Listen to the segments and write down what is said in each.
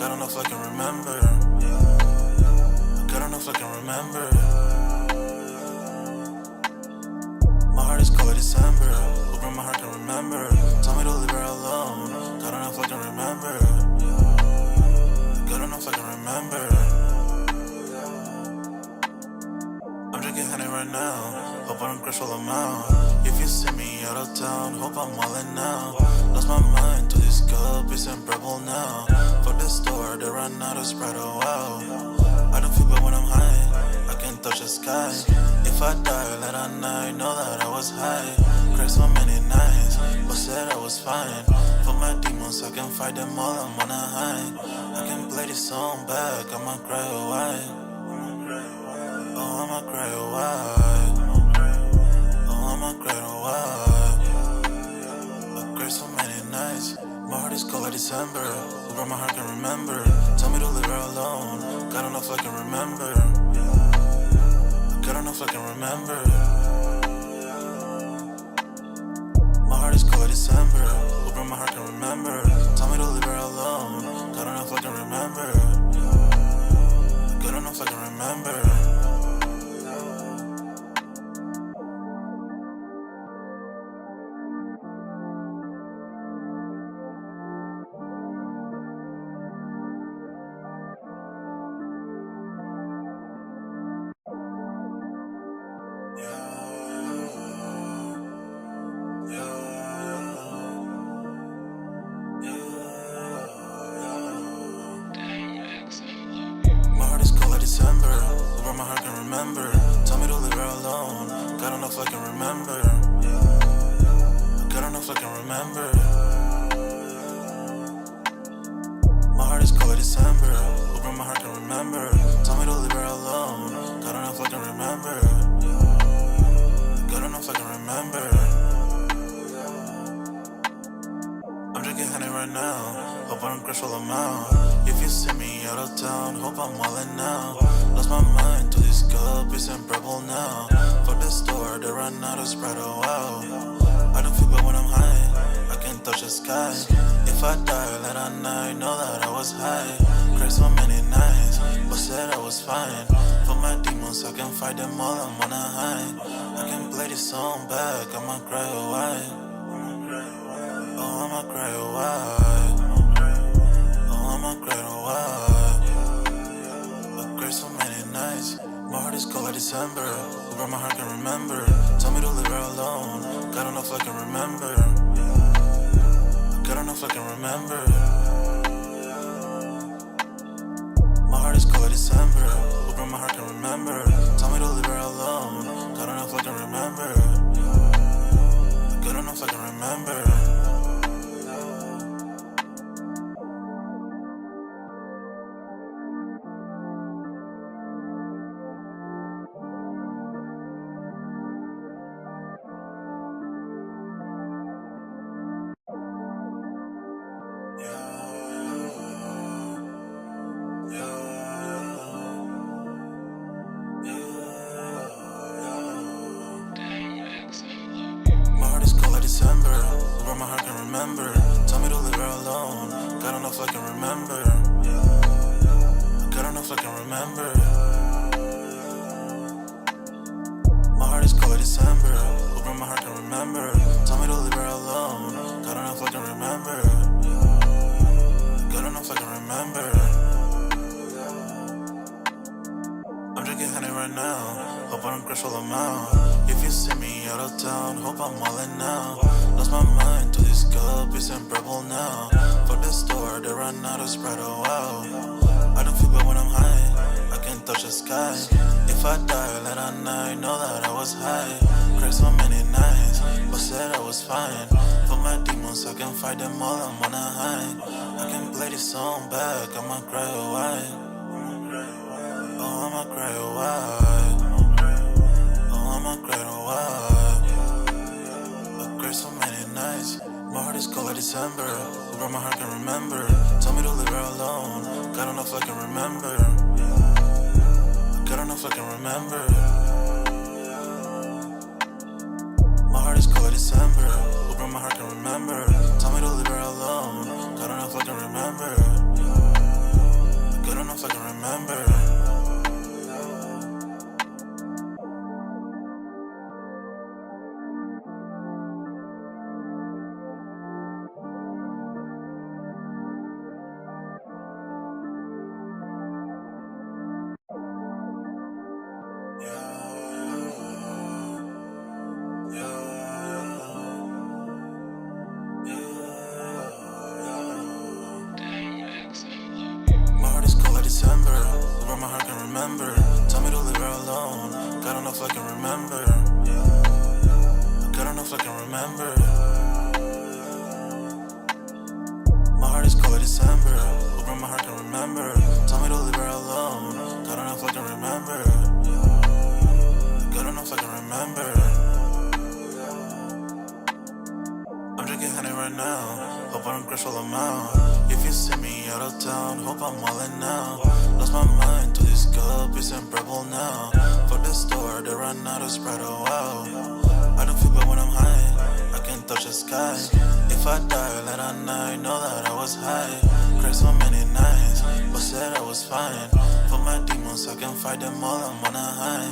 God don't know if I can remember. God don't know if I can remember. My heart is cold like December. Open my heart can remember. Tell me to leave her alone. God don't know if I can remember. God don't know if I can remember. I'm drinking honey right now. Hope I don't crash all amount. If you see me out of town, hope I'm wildin' now. Lost my mind to this cup, it's unbearable now. Fuck the store, they run out of Sprite, oh wow. I don't feel bad when I'm high, I can't touch the sky. If I die late at night, know that I was high. Cried so many nights, but said I was fine. For my demons, I can fight them all, I'm on a high. I can play this song back, I'ma cry a while. Oh, I'ma cry a while. Oh, I'ma cry a while. I cried so many nights. My heart is cold like December. Over my heart can remember. Tell me to leave her alone. God don't know if I can remember. God don't know if I can remember. My heart is cold like December. Over my heart can remember. Tell me to leave her alone. God don't know if I can remember. God don't know if I can remember. My heart is cold like December. Over my heart can remember. Tell me to leave her alone. God don't know if I can remember. God don't know if I can remember. My heart is cold like December. Over my heart can remember. Tell me to leave her alone. God don't know if I can remember. God don't know if I can remember. I'm drinking honey right now. Hope I don't crash all amount. If you see me out of town, hope I'm wildin' now. Lost my mind to this cup, it's unbearable now. Fuck the store, they run out of Sprite, oh wow. I don't feel bad when I'm high, I can't touch the sky. If I die late at night, know that I was high. Cried so many nights, but said I was fine. For my demons, I can fight them all, I'm on a high. I can play this song back, I'ma cry a while. Oh, I'ma cry a while. Oh, I'ma cry a while. I cried so many nights. My heart is cold like December. Over my heart can remember. Tell me to leave her alone. God don't know if I can remember. God don't know if I can remember. My heart is cold like December. Over my heart can remember. Tell me to leave her alone. God don't know if I can remember. God don't know if I can remember. My heart is cold like December. Over my heart can remember. Tell me to leave her alone. God don't know if I can remember. God don't know if I can remember. My heart is cold like December. Over my heart can remember. Tell me to leave her alone. God don't know if I can remember. God don't know if I can remember. I'm drinking honey right now. Hope I don't crash all amount. If you see me out of town, hope I'm wildin' now. Lost my mind to this cup, it's unbearable now. Fuck the store, they run out of Sprite, oh wow. I don't feel bad when I'm high, I can't touch the sky. If I die late at night, know that I was high. Cried so many nights, but said I was fine. For my demons, I can fight them all, I'm on a high. I can play this song back, I'ma cry a while. Oh, I'ma cry a while. Oh, I'ma cry a while. I cried so many nights. My heart is cold like December. Over my heart can remember. Tell me to leave her alone. God don't know if I can remember. God don't know if I can remember. My heart is cold like December. Over my heart can remember. Tell me to leave her alone. God don't know if I can remember. remember. My heart is cold like December, where my heart can remember. Tell me to leave her alone, God don't know if I can remember. God don't know if I can remember. My heart is cold like December, where my heart can remember. Tell me to leave her alone, God don't know if I can remember. God don't know if I can remember. I'm drinking honey right now, hope I don't crash all I'm out. If you see me out of town, hope I'm wildin' now. Lost my mind to this cup, it's unbearable now. Fuck the store, they run out of Sprite, oh wow. I don't feel bad when I'm high, I can't touch the sky. If I die late at night, know that I was high. Cried so many nights, but said I was fine. For my demons, I can fight them all, I'm on a high.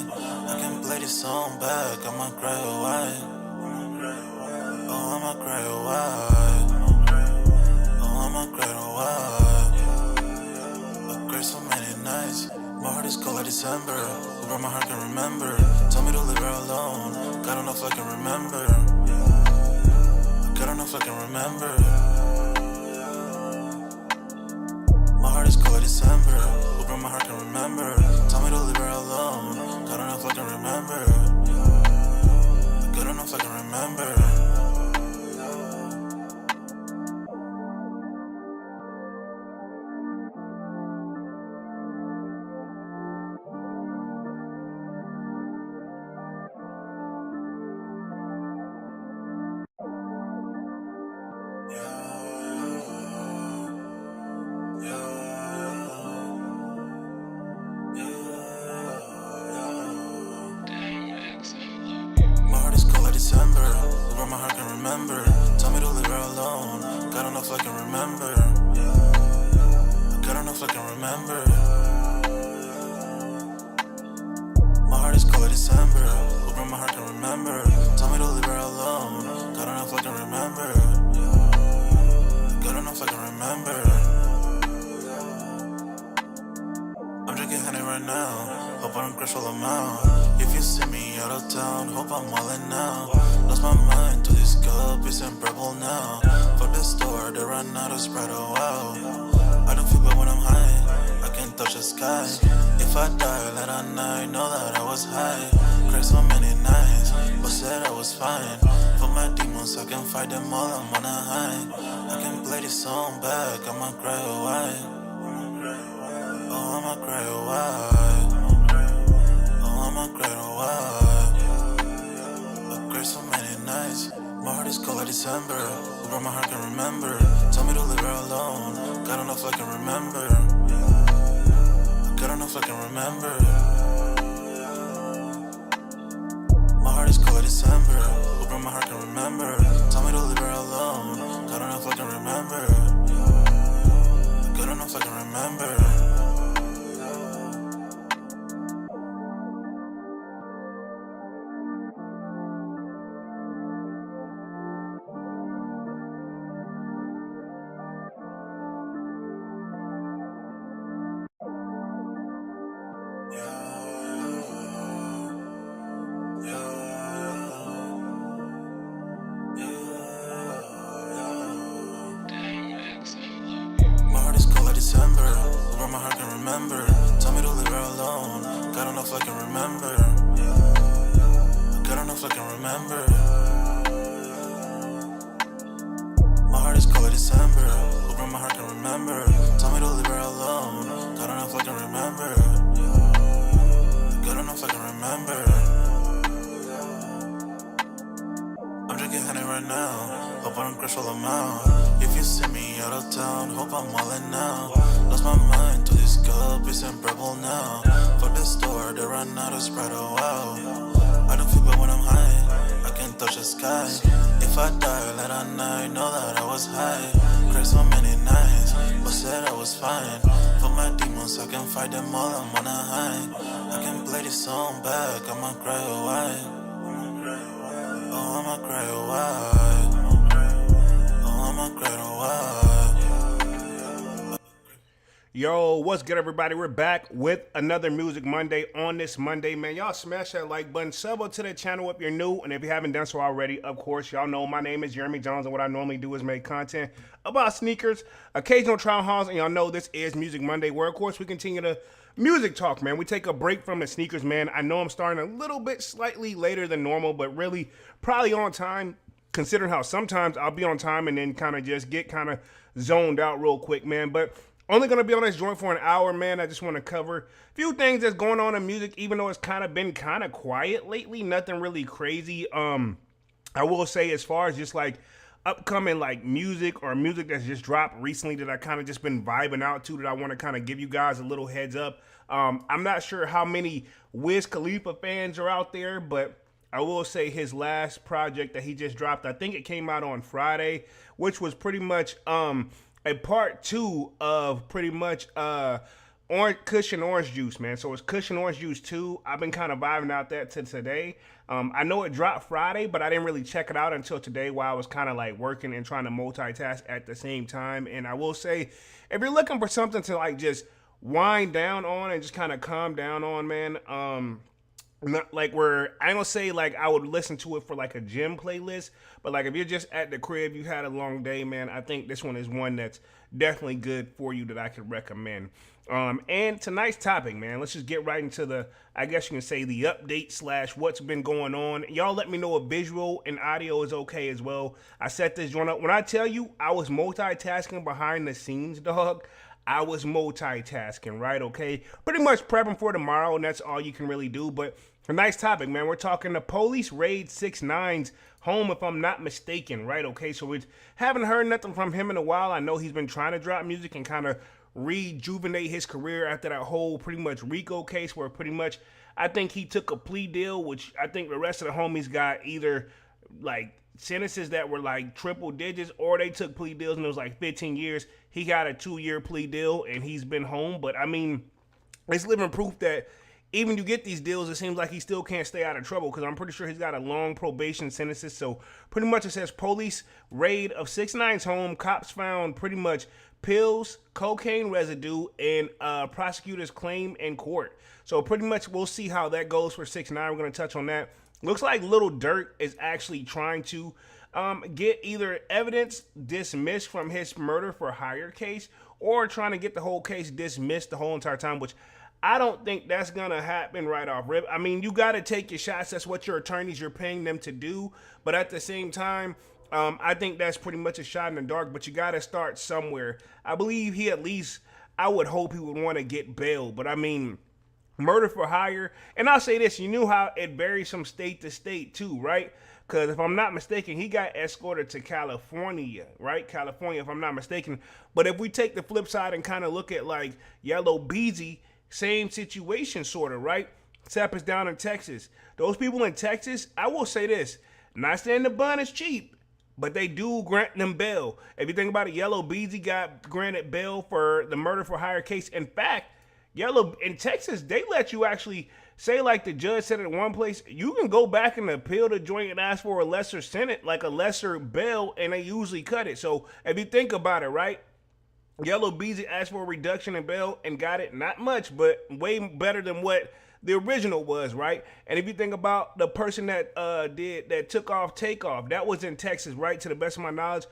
I can play this song back, I'ma cry a while. Oh, I'ma cry a while. Oh, I'ma cry a while. I cried so many nights. My heart is cold like December, where my heart can remember. Tell me to leave her alone, God don't know if I can remember. God don't know if I can remember. My heart is cold like December, where my heart can remember. Tell me to leave her alone, God don't know if I can remember. God don't know if I can remember. December, where my heart can remember. Tell me to leave her alone, God don't know if I can remember. God don't know if I can remember. My heart is cold like December, where my heart can remember. Tell me to leave her alone, God don't know if I can remember. God don't know if I can remember. I'm drinking honey right now, hope I don't crash all I'm out. If you see me out of town, hope I'm wildin' now. Lost my mind to this cup, it's unbearable now. Fuck the store, they run out of Sprite, oh wow. I don't feel bad when I'm high, I can't touch the sky. If I die late at night, know that I was high. Cried so many nights, but said I was fine. For my demons, I can fight them all, I'm on a high. I can play this song back, I'ma cry a while. Oh, I'ma cry a while. Oh, I'ma cry a while. I cried so many nights. My heart is cold like December, where my heart can remember. Tell me to leave her alone, God don't know if I can remember. God don't know if I can remember. My heart is cold like December, where my heart can remember. Tell me to leave her alone, God don't know if I can remember. God don't know if I can remember. December, where my heart can remember. Tell me to leave her alone, God don't know if I can remember. God don't know if I can remember. My heart is cold like December, where my heart can remember. Tell me to leave her alone, God don't know if I can remember. God don't know if I can remember. I'm drinking honey right now, hope I don't crash all I'm out. If you see me out of town, hope I'm wildin' now. Lost my mind to this cup, it's unbearable now. Fuck the store, they run out of Sprite, oh wow. I don't feel bad when I'm high, I can't touch the sky. If I die late at night, know that I was high. Cried so many nights, but said I was fine. For my demons, I can fight them all, I'm on a high. I can play this song back, I'ma cry a while. Oh, I'ma cry a while. Oh, I'ma cry a while. Yo, what's good, everybody? We're back with another Music Monday on this Monday, man. Y'all smash that like button, sub up to the channel if you're new, and if you haven't done so already, of course, y'all know my name is Jeremy Jones, and what I normally do is make content about sneakers, occasional trial hauls, and y'all know this is Music Monday, where, of course, we continue to music talk, man. We take a break from the sneakers, man. I know I'm starting a little bit slightly later than normal, but really probably on time, considering how sometimes I'll be on time and then kind of just get kind of zoned out real quick, man. But only going to be on this joint for an hour, man. I just want to cover a few things that's going on in music, even though it's kind of been kind of quiet lately. Nothing really crazy. I will say, as far as just like upcoming like music or music that's just dropped recently that I kind of just been vibing out to, that I want to kind of give you guys a little heads up. I'm not sure how many Wiz Khalifa fans are out there, but I will say his last project that he just dropped, I think it came out on Friday, which was pretty much a part 2 of pretty much Kush and Orange Juice, man. So it's Kush and Orange Juice 2. I've been kind of vibing out that to today. I know it dropped Friday, but I didn't really check it out until today while I was kind of like working and trying to multitask at the same time. And I will say, if you're looking for something to like just wind down on and just kind of calm down on, man, not like where I ain't gonna say like I would listen to it for like a gym playlist, but like if you're just at the crib, you had a long day, man, I think this one is one that's definitely good for you that I could recommend. And tonight's topic, man, let's just get right into the, I guess you can say, the update slash what's been going on. Y'all let me know if visual and audio is okay as well. I set this joint up. When I tell you I was multitasking behind the scenes, dog, I was multitasking, right? Okay, pretty much prepping for tomorrow, and that's all you can really do. But a nice topic, man. We're talking the police raid 6ix9ine's home, if I'm not mistaken, right? Okay, so we haven't heard nothing from him in a while. I know he's been trying to drop music and kind of rejuvenate his career after that whole pretty much Rico case, where pretty much I think he took a plea deal, which I think the rest of the homies got either like sentences that were like triple digits, or they took plea deals and it was like 15 years. He got a 2-year plea deal and he's been home. But I mean, it's living proof that even you get these deals, it seems like he still can't stay out of trouble, because I'm pretty sure he's got a long probation sentences. So pretty much it says police raid of 6ix9ine's home. Cops found pretty much pills, cocaine residue, and prosecutors claim in court. So pretty much we'll see how that goes for 6ix9ine. We're going to touch on that. Looks like Lil Durk is actually trying to get either evidence dismissed from his murder for hire case, or trying to get the whole case dismissed the whole entire time, which I don't think that's going to happen right off rip. I mean, you got to take your shots. That's what your attorneys, you're paying them to do. But at the same time, I think that's pretty much a shot in the dark, but you got to start somewhere. I believe he at least, I would hope he would want to get bail. But I mean, murder for hire, and I'll say this, you knew how it varies from state to state too, right? Because if I'm not mistaken, he got escorted to California, right? California, if I'm not mistaken. But if we take the flip side and kind of look at like Yellow Beezy, same situation sort of, right? Except it's down in Texas. Those people in Texas, I will say this, not saying the bun is cheap, but they do grant them bail. If you think about it, Yellow Beezy got granted bail for the murder for hire case. In fact, Yellow in Texas, they let you actually say, like the judge said at one place, you can go back and appeal the joint and ask for a lesser sentence, like a lesser bail, and they usually cut it. So if you think about it, right? Yellow Beezy asked for a reduction in bail and got it, not much, but way better than what the original was, right? And if you think about the person that took off Takeoff, that was in Texas, right? To the best of my knowledge,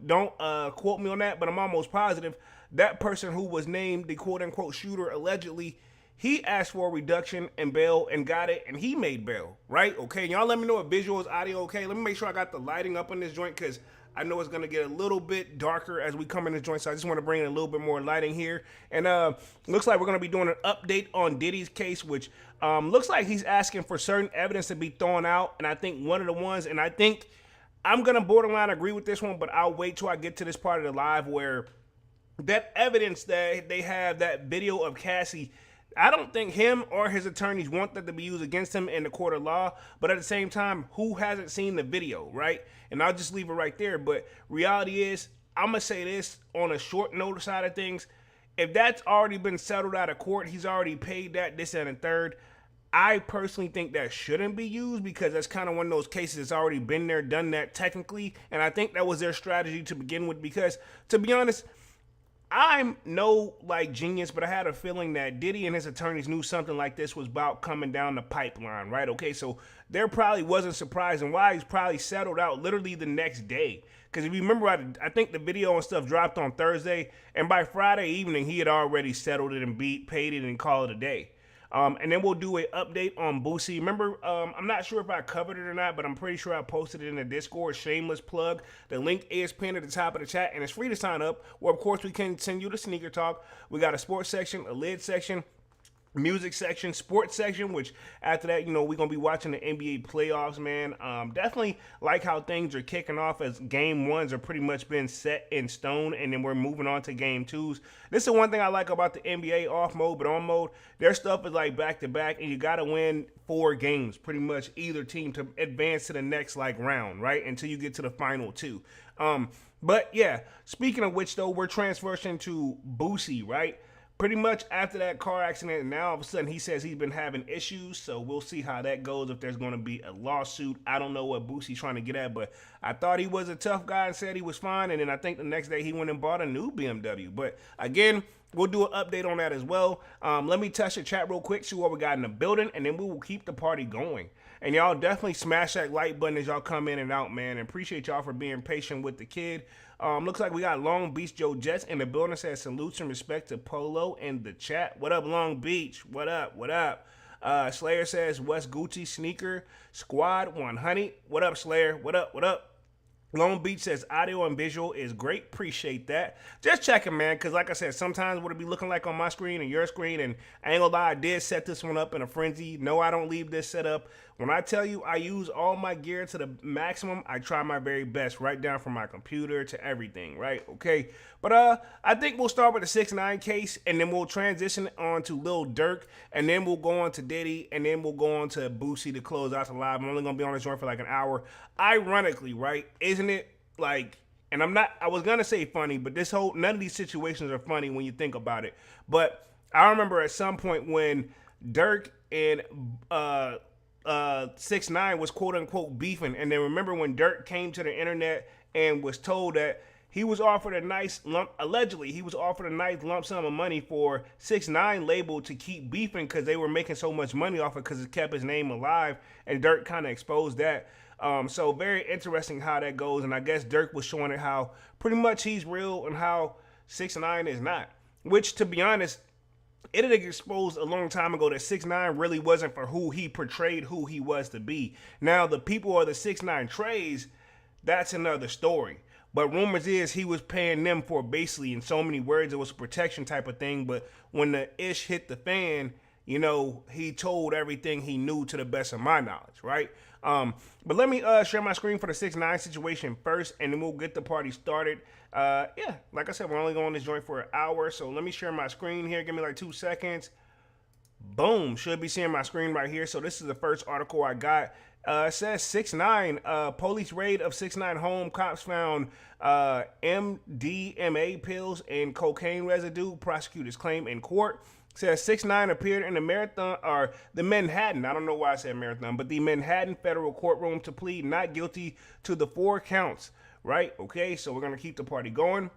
don't quote me on that, but I'm almost positive that person who was named the quote-unquote shooter allegedly, he asked for a reduction in bail and got it, and he made bail, right? Okay, y'all let me know if visual is audio okay. Let me make sure I got the lighting up on this joint, because I know it's going to get a little bit darker as we come in this joint, so I just want to bring in a little bit more lighting here. And looks like we're going to be doing an update on Diddy's case, which looks like he's asking for certain evidence to be thrown out, and I think one of the ones, and I think I'm going to borderline agree with this one, but I'll wait till I get to this part of the live where that evidence that they have, that video of Cassie, I don't think him or his attorneys want that to be used against him in the court of law, but at the same time, who hasn't seen the video, right? And I'll just leave it right there, but reality is, I'm gonna say this on a short note side of things. If that's already been settled out of court, he's already paid that, this, and a third. I personally think that shouldn't be used because that's kind of one of those cases that's already been there, done that technically. And I think that was their strategy to begin with because, to be honest, I'm no like genius, but I had a feeling that Diddy and his attorneys knew something like this was about coming down the pipeline, right? Okay, so there probably wasn't surprising why he's probably settled out literally the next day. Because if you remember, I think the video and stuff dropped on Thursday, and by Friday evening, he had already settled it and paid it and called it a day. And then we'll do an update on Boosie. Remember, I'm not sure if I covered it or not, but I'm pretty sure I posted it in the Discord. Shameless plug. The link is pinned at the top of the chat, and it's free to sign up. Where, of course, we continue the sneaker talk. We got a sports section, a lid section, music section, sports section, which after that, we're going to be watching the NBA playoffs, man. Definitely like how things are kicking off as game ones are pretty much been set in stone, and then we're moving on to game twos. This is one thing I like about the NBA off mode, but on mode, their stuff is like back to back, and you got to win 4 games, pretty much either team to advance to the next like round, right? Until you get to the final 2. But yeah, speaking of which though, we're transferring to Boosie, right? Pretty much after that car accident, and now all of a sudden he says he's been having issues, so we'll see how that goes, if there's going to be a lawsuit. I don't know what Boosie's trying to get at, but I thought he was a tough guy and said he was fine, and then I think the next day he went and bought a new BMW. But again, we'll do an update on that as well. Let me touch the chat real quick, see what we got in the building, and then we will keep the party going. And y'all definitely smash that like button as y'all come in and out, man. And appreciate y'all for being patient with the kid. Looks like we got Long Beach Joe Jets in the building. Says salutes and respect to Polo in the chat. What up, Long Beach? What up? What up? Slayer says West Gucci Sneaker Squad 100. What up, Slayer? What up? What up? Long Beach says audio and visual is great. Appreciate that. Just checking, man, because like I said, sometimes what it be looking like on my screen and your screen, and I ain't gonna lie, I did set this one up in a frenzy. No, I don't leave this set up. When I tell you I use all my gear to the maximum, I try my very best, right down from my computer to everything, right? Okay. But I think we'll start with the 6ix9ine case, and then we'll transition on to Lil Durk, and then we'll go on to Diddy, and then we'll go on to Boosie to close out the live. I'm only gonna be on this joint for like an hour. Ironically, right? Isn't it like, and I was gonna say funny, but none of these situations are funny when you think about it. But I remember at some point when Durk and 6ix9ine was quote unquote beefing, and then remember when Durk came to the internet and was told that he was offered a nice lump, allegedly he was offered a nice lump sum of money for 6ix9ine label to keep beefing because they were making so much money off it because it kept his name alive, and Durk kind of exposed that. So very interesting how that goes, and I guess Durk was showing it how pretty much he's real and how 6ix9ine is not, which to be honest, it had exposed a long time ago that 6ix9ine really wasn't for who he portrayed who he was to be. Now the people are the 6ix9ine trays, that's another story. But rumors is he was paying them for basically, in so many words, it was a protection type of thing. But when the ish hit the fan, he told everything he knew to the best of my knowledge, right? But let me share my screen for the 6ix9ine situation first, and then we'll get the party started. Yeah, like I said, we're only going on this joint for an hour, so let me share my screen here. Give me like 2 seconds. Boom, should be seeing my screen right here. So this is the first article I got. It says 6ix9ine, police raid of 6ix9ine home. Cops found MDMA pills and cocaine residue. Prosecutors claim in court. Says 6ix9ine appeared in the Manhattan, I don't know why I said marathon, but the Manhattan federal courtroom to plead not guilty to the 4 counts, right? Okay, so we're going to keep the party going.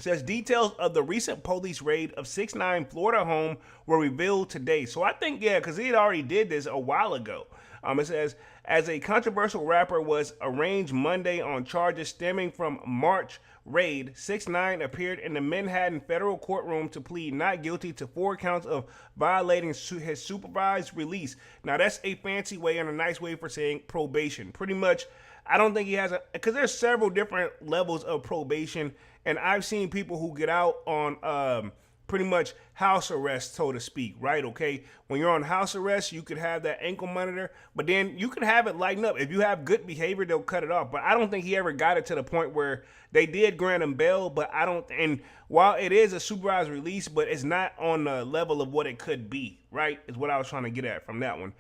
Says details of the recent police raid of 6ix9ine Florida home were revealed today. So I think, yeah, because he had already did this a while ago. It says, as a controversial rapper was arraigned Monday on charges stemming from March raid, 6ix9ine appeared in the Manhattan federal courtroom to plead not guilty to 4 counts of violating his supervised release. Now, that's a fancy way and a nice way for saying probation. Pretty much, I don't think he has because there's several different levels of probation, and I've seen people who get out on pretty much house arrest, so to speak, right? Okay, when you're on house arrest, you could have that ankle monitor, but then you can have it lighten up. If you have good behavior, they'll cut it off. But I don't think he ever got it to the point where they did grant him bail, but I don't, and while it is a supervised release, but it's not on the level of what it could be, right? Is what I was trying to get at from that one.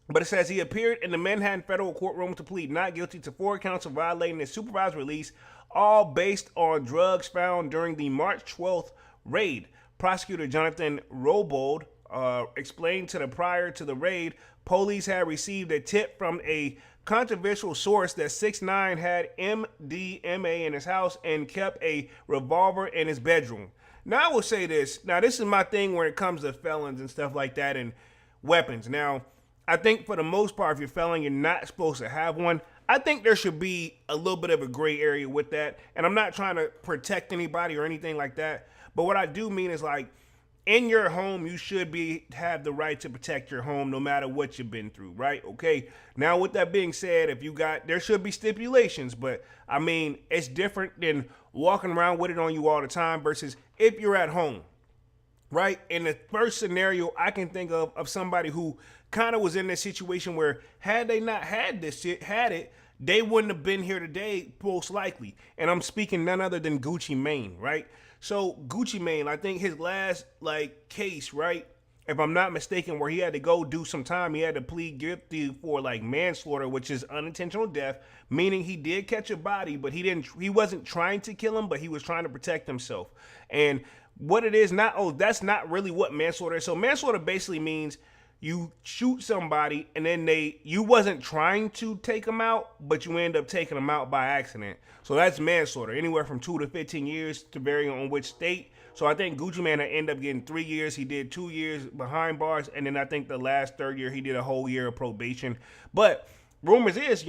But it says he appeared in the Manhattan federal courtroom to plead not guilty to 4 counts of violating his supervised release. all based on drugs found during the March 12th raid. Prosecutor Jonathan Robold explained to the prior to the raid, police had received a tip from a controversial source that 6ix9ine had MDMA in his house and kept a revolver in his bedroom. Now I will say this. Now this is my thing when it comes to felons and stuff like that and weapons. Now I think for the most part, if you're a felon, you're not supposed to have one. I think there should be a little bit of a gray area with that. And I'm not trying to protect anybody or anything like that. But what I do mean is like, in your home, you should have the right to protect your home no matter what you've been through, right? Okay. Now, with that being said, there should be stipulations, but I mean, it's different than walking around with it on you all the time versus if you're at home, right? In the first scenario I can think of somebody who kind of was in this situation where had they not had this shit, they wouldn't have been here today, most likely. And I'm speaking none other than Gucci Mane, right? So Gucci Mane, I think his last case, right? If I'm not mistaken, where he had to go do some time, he had to plead guilty for manslaughter, which is unintentional death, meaning he did catch a body, but he wasn't trying to kill him, but he was trying to protect himself. And what it is that's not really what manslaughter is. So manslaughter basically means you shoot somebody and then you wasn't trying to take them out, but you end up taking them out by accident. So that's manslaughter, anywhere from 2 to 15 years to vary on which state. So I think Gucci Mane ended up getting 3 years. He did 2 years behind bars. And then I think the last third year, he did a whole year of probation. But rumors is,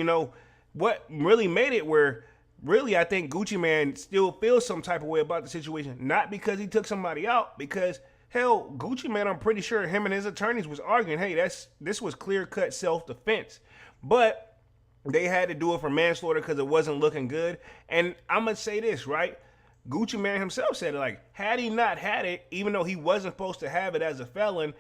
what really made it where really I think Gucci Mane still feels some type of way about the situation. Not because he took somebody out, because hell, Gucci Mane, I'm pretty sure him and his attorneys was arguing, hey, this was clear-cut self-defense. But they had to do it for manslaughter because it wasn't looking good. And I'm going to say this, right? Gucci Mane himself said it, had he not had it, even though he wasn't supposed to have it as a felon,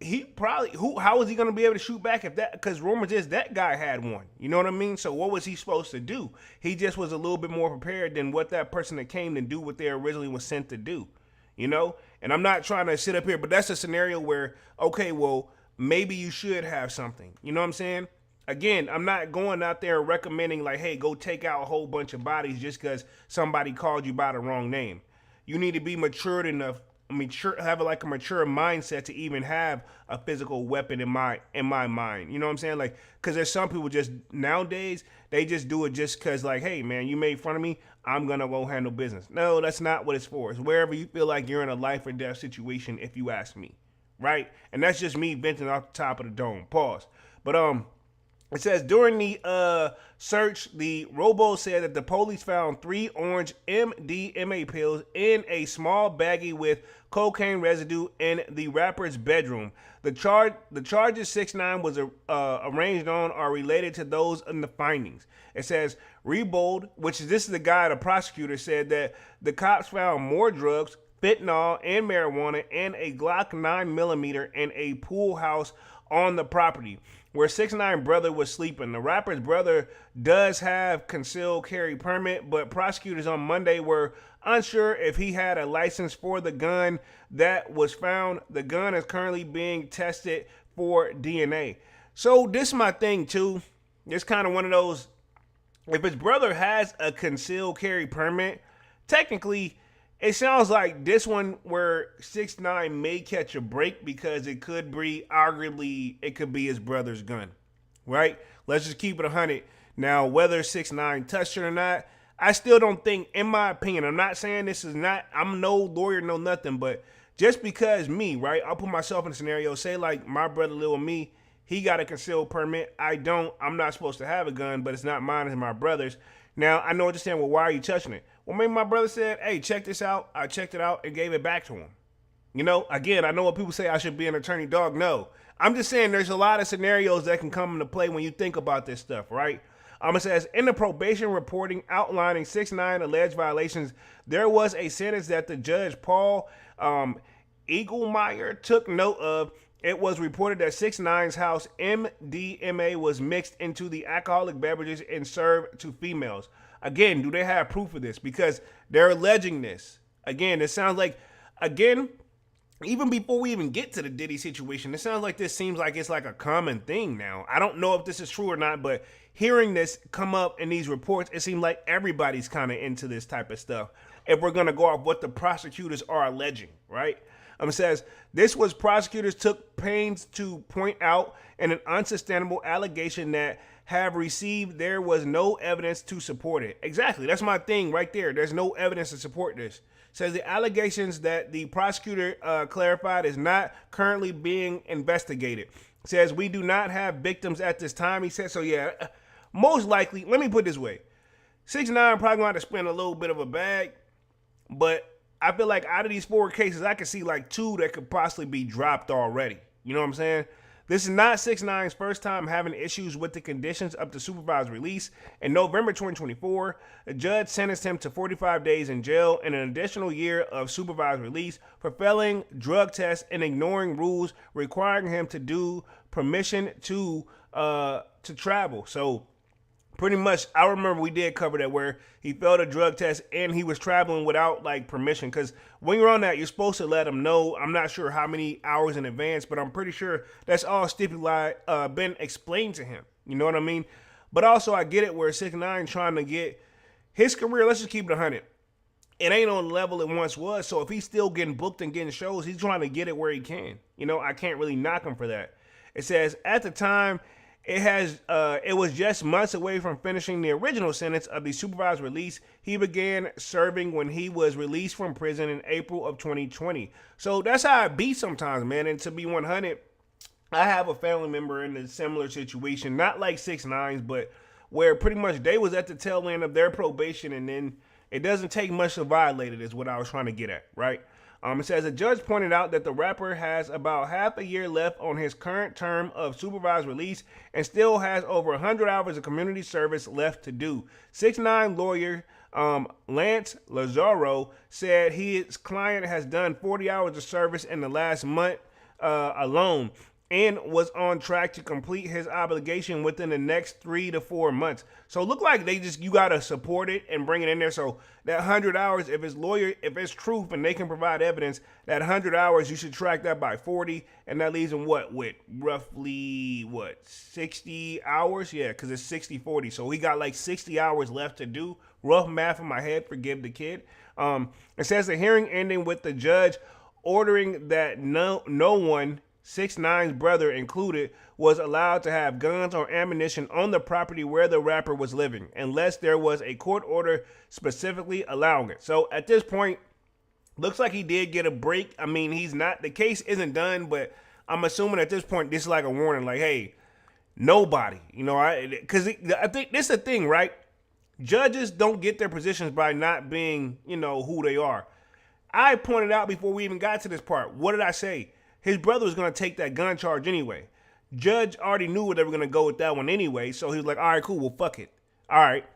he probably, how was he going to be able to shoot back if that, because rumors is that guy had one. You know what I mean? So what was he supposed to do? He just was a little bit more prepared than what that person that came to do what they originally was sent to do. And I'm not trying to sit up here, but that's a scenario where, okay, well, maybe you should have something. You know what I'm saying? Again, I'm not going out there recommending hey, go take out a whole bunch of bodies just because somebody called you by the wrong name. You need to be matured enough, have a mature mindset to even have a physical weapon in my mind. You know what I'm saying? Because there's some people just nowadays, they just do it just because hey, man, you made fun of me, I'm going to go handle business. No, that's not what it's for. It's wherever you feel like you're in a life or death situation, if you ask me, right? And that's just me venting off the top of the dome. Pause. But it says during the search, the Robo said that the police found 3 orange MDMA pills in a small baggie with cocaine residue in the rapper's bedroom. The charges 6ix9ine was arranged on are related to those in the findings. It says Rebold, this is the guy, the prosecutor, said that the cops found more drugs, fentanyl, and marijuana, and a Glock 9mm in a pool house on the property where 6ix9ine brother was sleeping. The rapper's brother does have concealed carry permit, but prosecutors on Monday were unsure if he had a license for the gun that was found. The gun is currently being tested for DNA. So this is my thing too. It's kind of one of those, if his brother has a concealed carry permit, technically it sounds like this one where 6ix9ine may catch a break because it could be, arguably, it could be his brother's gun, right? Let's just keep it 100. Now, whether 6ix9ine touched it or not, I still don't think, in my opinion, I'm not saying this is not, I'm no lawyer, no nothing, but just because me, right, I'll put myself in a scenario, say my brother Lil me, he got a concealed permit, I don't, I'm not supposed to have a gun, but it's not mine, it's my brother's. Now, I know what you're saying, well, why are you touching it? Well, maybe my brother said, hey, check this out. I checked it out and gave it back to him. Again, I know what people say I should be an attorney, dog. No. I'm just saying there's a lot of scenarios that can come into play when you think about this stuff, right? It says, in the probation reporting outlining 6ix9ine alleged violations, there was a sentence that the judge, Paul Eaglemeyer, took note of. It was reported that 6ix9ine's house MDMA was mixed into the alcoholic beverages and served to females. Again, do they have proof of this? Because they're alleging this. Again, it sounds like, again, even before we even get to the Diddy situation, it sounds like this seems like it's like a common thing now. I don't know if this is true or not, but hearing this come up in these reports, it seems like everybody's kind of into this type of stuff. If we're going to go off what the prosecutors are alleging, right? It says, this was prosecutors took pains to point out in an unsustainable allegation that have received there was no evidence to support it. Exactly. That's my thing right there. There's no evidence to support this. Says the allegations that the prosecutor clarified is not currently being investigated. Says we do not have victims at this time. He said, so yeah, most likely, let me put it this way. 6ix9ine probably going to spend a little bit of a bag, but I feel like out of these 4 cases, I could see like 2 that could possibly be dropped already. You know what I'm saying? This is not 6ix9ine's first time having issues with the conditions of the supervised release. In November 2024, a judge sentenced him to 45 days in jail and an additional year of supervised release for failing drug tests and ignoring rules requiring him to do permission to travel. So pretty much, I remember we did cover that where he failed a drug test and he was traveling without like permission. Because when you're on that, you're supposed to let him know. I'm not sure how many hours in advance, but I'm pretty sure that's all stipulated, been explained to him. You know what I mean? But also, I get it where 6ix9ine trying to get his career. Let's just keep it 100. It ain't on the level it once was. So if he's still getting booked and getting shows, he's trying to get it where he can. You know, I can't really knock him for that. It says at the time, it was just months away from finishing the original sentence of the supervised release he began serving when he was released from prison in April of 2020. So that's how I be sometimes, man. And to be 100, I have a family member in a similar situation, not like 6ix9ine's, but where pretty much they was at the tail end of their probation, and then it doesn't take much to violate it, is what I was trying to get at, right? It says a judge pointed out that the rapper has about half a year left on his current term of supervised release and still has over 100 hours of community service left to do. 6ix9ine lawyer Lance Lazaro said his client has done 40 hours of service in the last month alone and was on track to complete his obligation within the next 3 to 4 months. So look like you gotta support it and bring it in there. So that 100 hours, if it's truth and they can provide evidence, that 100 hours, you should track that by 40, and that leaves him with roughly 60 hours? Yeah, because it's 60-40. So he got like 60 hours left to do. Rough math in my head, forgive the kid. It says the hearing ending with the judge ordering that no one, 6ix9ine's brother included, was allowed to have guns or ammunition on the property where the rapper was living, unless there was a court order specifically allowing it. So at this point, looks like he did get a break. I mean, the case isn't done, but I'm assuming at this point, this is like a warning, like, hey, nobody, because I think this is the thing, right? Judges don't get their positions by not being, who they are. I pointed out before we even got to this part, what did I say? His brother was going to take that gun charge anyway. Judge already knew where they were going to go with that one anyway, so he was like, all right, cool, well, fuck it. All right,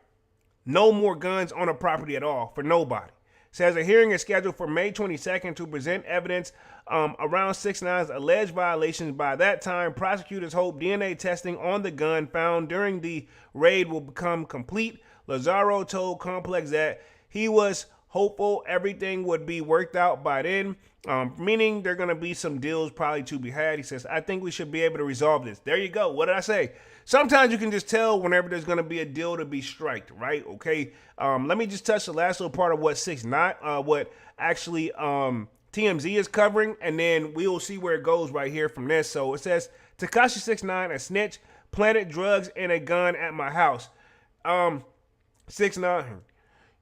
no more guns on the property at all for nobody. Says a hearing is scheduled for May 22nd to present evidence around 6ix9ine's alleged violations. By that time, prosecutors hope DNA testing on the gun found during the raid will become complete. Lazaro told Complex that he was hopeful everything would be worked out by then, meaning there are going to be some deals probably to be had. He says, I think we should be able to resolve this. There you go. What did I say? Sometimes you can just tell whenever there's going to be a deal to be striked, right? Okay. Let me just touch the last little part of what 6ix9ine, what actually TMZ is covering, and then we will see where it goes right here from this. So it says, Tekashi 6ix9ine, a snitch, planted drugs and a gun at my house. 6ix9ine,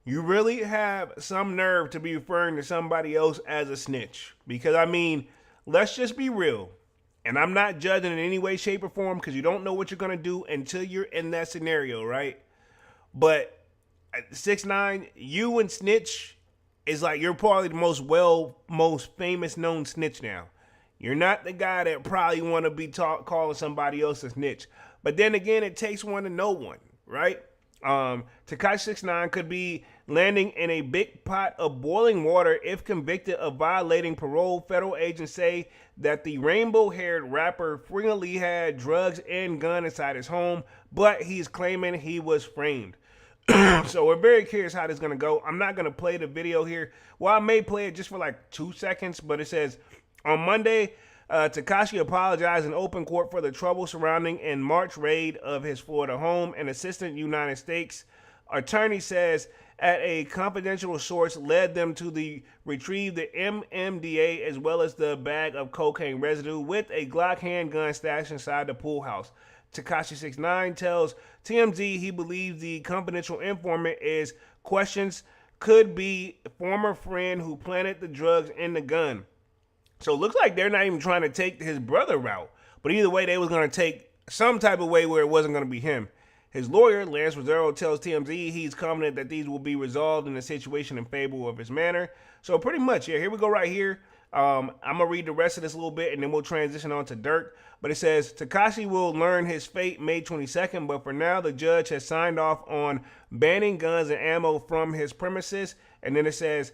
you really have some nerve to be referring to somebody else as a snitch. Because, I mean, let's just be real. And I'm not judging in any way, shape, or form because you don't know what you're going to do until you're in that scenario, right? But 6ix9ine, you and snitch is like you're probably the most famous known snitch now. You're not the guy that probably want to be calling somebody else a snitch. But then again, it takes one to know one, right? Tekashi 6ix9ine could be landing in a big pot of boiling water if convicted of violating parole. Federal agents say that the rainbow-haired rapper frequently had drugs and gun inside his home, but he's claiming he was framed. So we're very curious how this is going to go. I'm not going to play the video here. Well, I may play it just for like 2 seconds, but it says On Monday, Tekashi apologized in open court for the trouble surrounding a March raid of his Florida home. An assistant United States attorney says at a confidential source led them to retrieve the MMDA as well as the bag of cocaine residue with a Glock handgun stashed inside the pool house. Tekashi 6ix9ine tells TMZ he believes the confidential informant is questions could be former friend who planted the drugs in the gun. So it looks like they're not even trying to take his brother route. But either way, they was going to take some type of way where it wasn't going to be him. His lawyer, Lance Rosero, tells TMZ he's confident that these will be resolved in a situation in favor of his manner. So pretty much, yeah, here we go right here. I'm going to read the rest of this a little bit, and then we'll transition on to Durk. But it says, Tekashi will learn his fate May 22nd, but for now, the judge has signed off on banning guns and ammo from his premises. And then it says,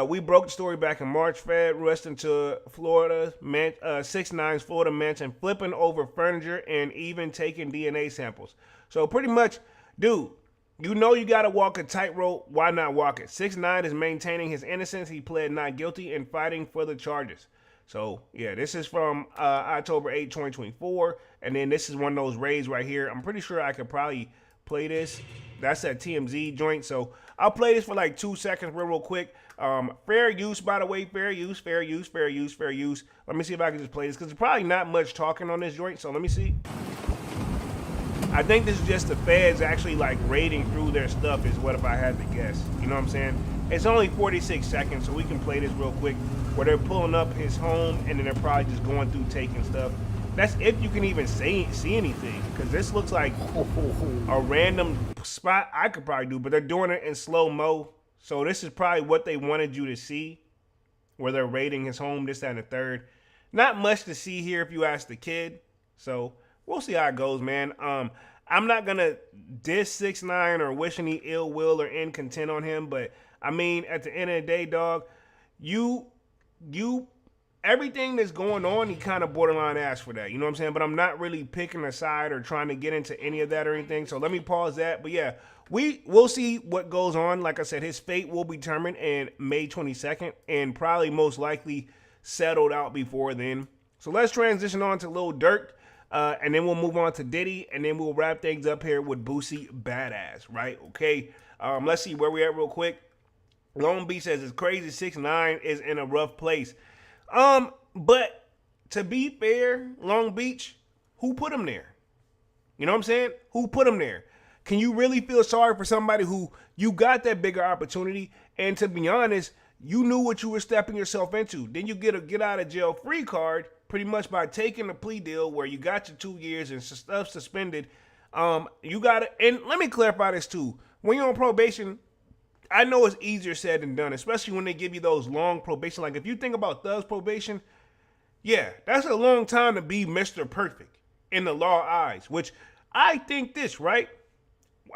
we broke the story back in March. Fed rushed into Florida, 6ix9ine's Florida mansion, flipping over furniture and even taking DNA samples. So pretty much, dude, you know you got to walk a tightrope. Why not walk it? 6ix9ine is maintaining his innocence. He pled not guilty and fighting for the charges. So, yeah, this is from October 8, 2024. And then this is one of those raids right here. I'm pretty sure I could probably play this. That's that TMZ joint. So I'll play this for like 2 seconds real quick. Fair use, by the way. Fair use, fair use, fair use, fair use. Let me see if I can just play this because there's probably not much talking on this joint. So let me see. I think this is just the feds actually like raiding through their stuff is what if I had to guess. You know what I'm saying? It's only 46 seconds, so we can play this real quick where they're pulling up his home and then they're probably just going through taking stuff. That's if you can even see anything, because this looks like a random spot I could probably do, but they're doing it in slow-mo. So this is probably what they wanted you to see, where they're raiding his home, this, that, and the third. Not much to see here if you ask the kid. So we'll see how it goes, man. I'm not going to diss 6ix9ine or wish any ill will or incontent on him, but, I mean, at the end of the day, dog, everything that's going on, he kind of borderline asked for that. You know what I'm saying? But I'm not really picking a side or trying to get into any of that or anything. So let me pause that. But yeah, we'll see what goes on. Like I said, his fate will be determined in May 22nd and probably most likely settled out before then. So let's transition on to Lil Durk. And then we'll move on to Diddy. And then we'll wrap things up here with Boosie Badass, right? Okay. Let's see where we at real quick. Long Beach says it's crazy. 6ix9ine is in a rough place. But to be fair, Long Beach, who put him there? You know what I'm saying? Who put him there? Can you really feel sorry for somebody who you got that bigger opportunity? And to be honest, you knew what you were stepping yourself into. Then you get a get out of jail free card pretty much by taking a plea deal where you got your 2 years and stuff suspended. You got to, and let me clarify this too. When you're on probation, I know it's easier said than done, especially when they give you those long probation. Like if you think about Thug's probation, yeah, that's a long time to be Mr. Perfect in the law eyes, which I think this, right?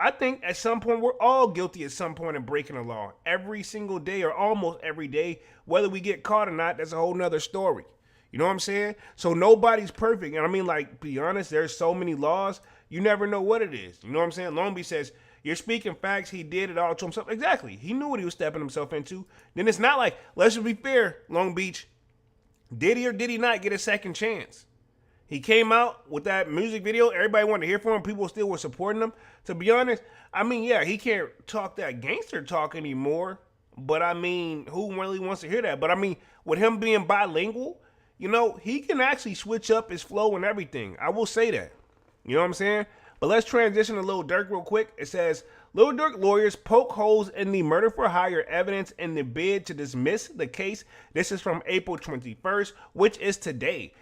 I think at some point we're all guilty at some point of breaking the law every single day or almost every day. Whether we get caught or not, that's a whole nother story. You know what I'm saying? So nobody's perfect. And I mean, like, be honest, there's so many laws, you never know what it is. You know what I'm saying? Long Beach says, you're speaking facts. He did it all to himself. Exactly. He knew what he was stepping himself into. Then it's not like, let's just be fair, Long Beach. Diddy or Diddy not get a second chance? He came out with that music video. Everybody wanted to hear from him. People still were supporting him. To be honest, I mean, yeah, he can't talk that gangster talk anymore. But I mean, who really wants to hear that? But I mean, with him being bilingual, you know, he can actually switch up his flow and everything. I will say that. You know what I'm saying? But let's transition to Lil Durk real quick. It says, Lil Durk lawyers poke holes in the murder for hire evidence in the bid to dismiss the case. This is from April 21st, which is today.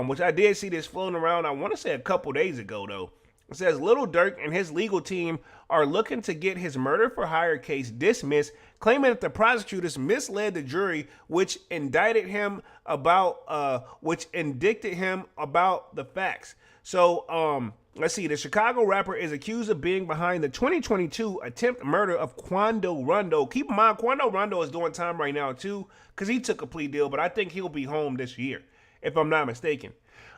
Which I did see this floating around, I want to say a couple days ago, though. It says, Lil Durk and his legal team are looking to get his murder for hire case dismissed, claiming that the prosecutors misled the jury, which indicted him about the facts. So, let's see. The Chicago rapper is accused of being behind the 2022 attempt murder of Quando Rondo. Keep in mind, Quando Rondo is doing time right now, too, because he took a plea deal, but I think he'll be home this year, if I'm not mistaken.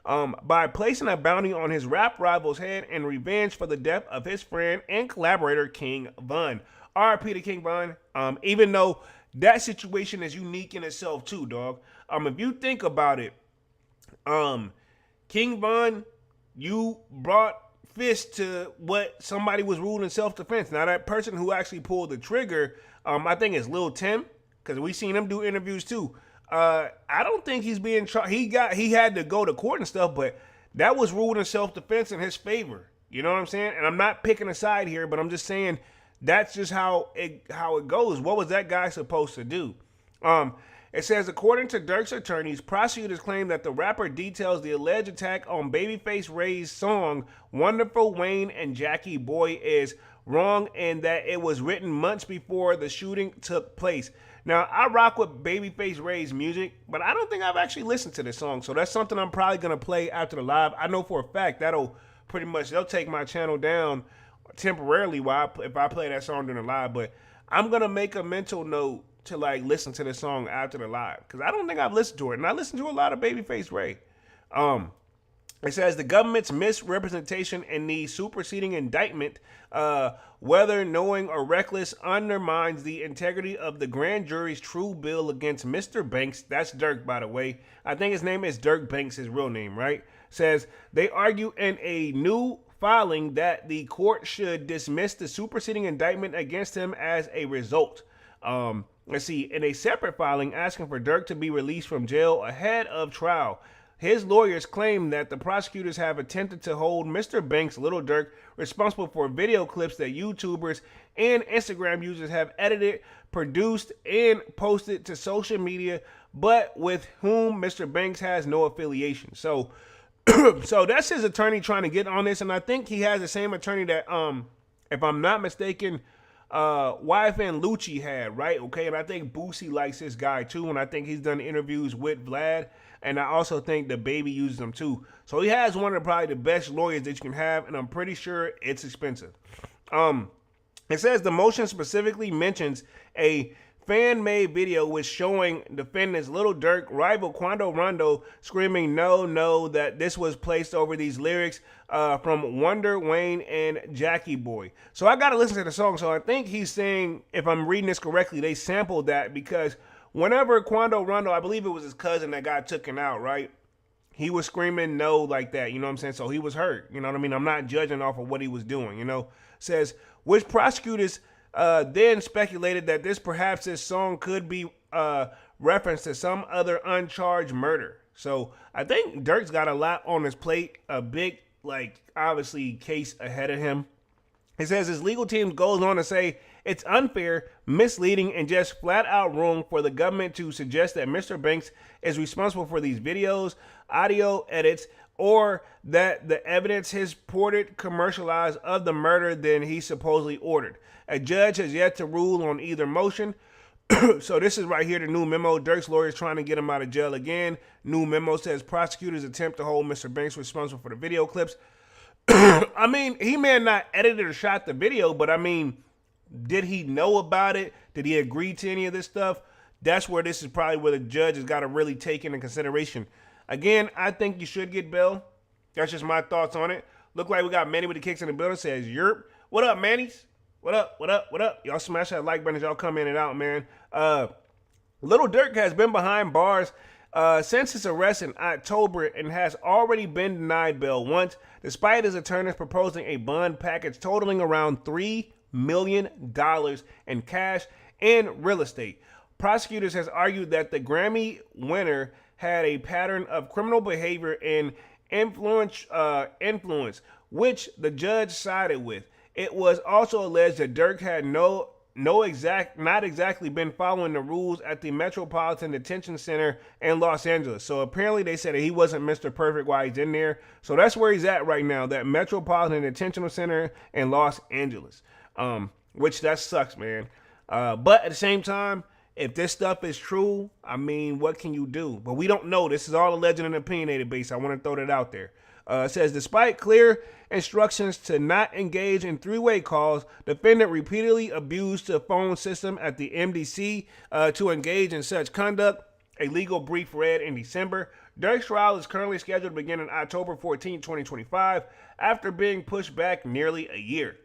By placing a bounty on his rap rival's head in revenge for the death of his friend and collaborator, King Von. RIP to King Von. Even though that situation is unique in itself too, dog. If you think about it, King Von, you brought fist to what somebody was ruled in self-defense. Now that person who actually pulled the trigger, I think it's Lil Tim, because we seen him do interviews too. I don't think he's being charged. He had to go to court and stuff, but that was ruled in self-defense in his favor. You know what I'm saying? And I'm not picking a side here, but I'm just saying that's just how it goes. What was that guy supposed to do? It says, according to Durk's attorneys, prosecutors claim that the rapper details the alleged attack on Babyface Ray's song Wonderful Wayne and Jackie Boy is wrong and that it was written months before the shooting took place. Now, I rock with Babyface Ray's music, but I don't think I've actually listened to this song, so that's something I'm probably going to play after the live. I know for a fact they'll take my channel down temporarily if I play that song during the live, but I'm going to make a mental note to like listen to this song after the live, because I don't think I've listened to it, and I listen to a lot of Babyface Ray. It says the government's misrepresentation in the superseding indictment, whether knowing or reckless, undermines the integrity of the grand jury's true bill against Mr. Banks. That's Durk, by the way. I think his name is Durk Banks, his real name, right? Says they argue in a new filing that the court should dismiss the superseding indictment against him as a result. Let's see, in a separate filing asking for Durk to be released from jail ahead of trial, his lawyers claim that the prosecutors have attempted to hold Mr. Banks, Lil Durk, responsible for video clips that YouTubers and Instagram users have edited, produced, and posted to social media, but with whom Mr. Banks has no affiliation. So that's his attorney trying to get on this, and I think he has the same attorney that, if I'm not mistaken, YFN Lucci had, right? Okay, and I think Boosie likes this guy too, and I think he's done interviews with Vlad, and I also think the baby uses him too. So he has one of probably the best lawyers that you can have, and I'm pretty sure it's expensive. It says the motion specifically mentions a fan-made video which showing defendants Lil Durk rival Quando Rondo screaming no, that this was placed over these lyrics from Wonder Wayne and Jackie Boy. So I gotta listen to the song. So I think he's saying, if I'm reading this correctly, they sampled that because whenever Quando Rondo, I believe it was his cousin that got taken out, right? He was screaming no like that, you know what I'm saying? So he was hurt, you know what I mean? I'm not judging off of what he was doing, you know? Says, which prosecutors then speculated that perhaps this song could be reference to some other uncharged murder. So I think Durk's got a lot on his plate, a big, obviously case ahead of him. It says his legal team goes on to say it's unfair, misleading, and just flat out wrong for the government to suggest that Mr. Banks is responsible for these videos, audio edits, or that the evidence has ported commercialized of the murder than he supposedly ordered. A judge has yet to rule on either motion. So this is right here, the new memo. Durk's lawyers trying to get him out of jail again. New memo says prosecutors attempt to hold Mr. Banks responsible for the video clips. I mean, he may have not edited or shot the video, but I mean, did he know about it? Did he agree to any of this stuff? That's where this is probably where the judge has got to really take into consideration. Again, I think you should get bail. That's just my thoughts on it. Look like we got Manny with the kicks in the building. Says, yerp. What up, Manny's? What up? What up? What up? Y'all smash that like button as y'all come in and out, man. Lil Durk has been behind bars since his arrest in October and has already been denied bail once, despite his attorneys proposing a bond package totaling around $3 million in cash and real estate. Prosecutors has argued that the Grammy winner had a pattern of criminal behavior and influence, which the judge sided with. It was also alleged that Durk had not exactly been following the rules at the Metropolitan Detention Center in Los Angeles. So apparently they said that he wasn't Mr. Perfect while he's in there. So that's where he's at right now, that Metropolitan Detention Center in Los Angeles. Which that sucks, man. But at the same time, if this stuff is true, I mean, what can you do? But we don't know. This is all alleged and opinionated based. I want to throw that out there. It says, despite clear instructions to not engage in three-way calls, defendant repeatedly abused the phone system at the MDC to engage in such conduct. A legal brief read in December. Durk's trial is currently scheduled to begin on October 14, 2025, after being pushed back nearly a year.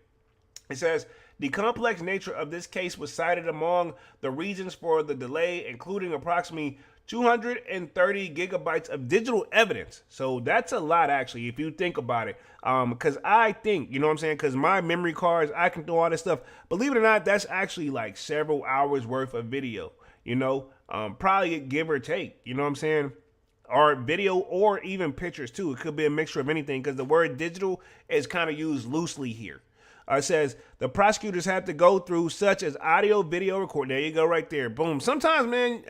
It says, The complex nature of this case was cited among the reasons for the delay, including approximately 230 gigabytes of digital evidence. So that's a lot, actually, if you think about it. Because I think, you know what I'm saying? Because my memory cards, I can do all this stuff. Believe it or not, that's actually like several hours worth of video, you know? Probably give or take, you know what I'm saying? Or video or even pictures too. It could be a mixture of anything because the word digital is kind of used loosely here. It says the prosecutors have to go through such as audio, video recording. There you go right there. Boom. Sometimes, man,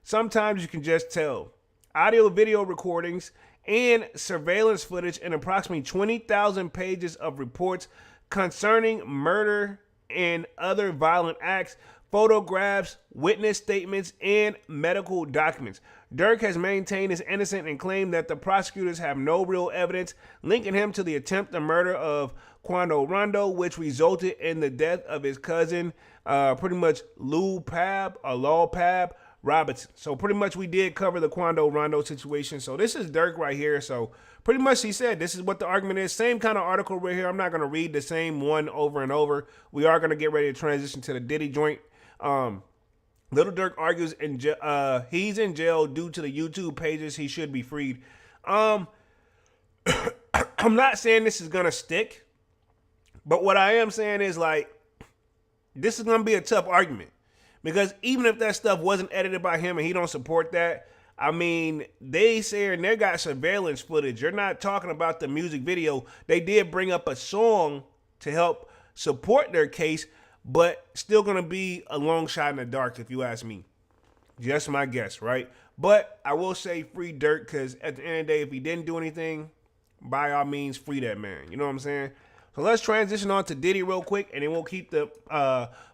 sometimes you can just tell. Audio, video recordings, and surveillance footage in approximately 20,000 pages of reports concerning murder and other violent acts, photographs, witness statements, and medical documents. Durk has maintained his innocence and claimed that the prosecutors have no real evidence linking him to the attempted murder of Quando Rondo, which resulted in the death of his cousin, pretty much Lil Pab Robinson. So pretty much we did cover the Quando Rondo situation. So this is Durk right here. So pretty much he said this is what the argument is. Same kind of article right here. I'm not going to read the same one over and over. We are going to get ready to transition to the Diddy joint. Lil Durk argues he's in jail due to the YouTube pages. He should be freed. I'm not saying this is going to stick, but what I am saying is like, this is going to be a tough argument because even if that stuff wasn't edited by him and he don't support that, I mean, they say they got surveillance footage. You're not talking about the music video. They did bring up a song to help support their case, but still going to be a long shot in the dark, if you ask me. Just my guess, right? But I will say free Durk because at the end of the day, if he didn't do anything, by all means, free that man. You know what I'm saying? So let's transition on to Diddy real quick, and then we'll keep the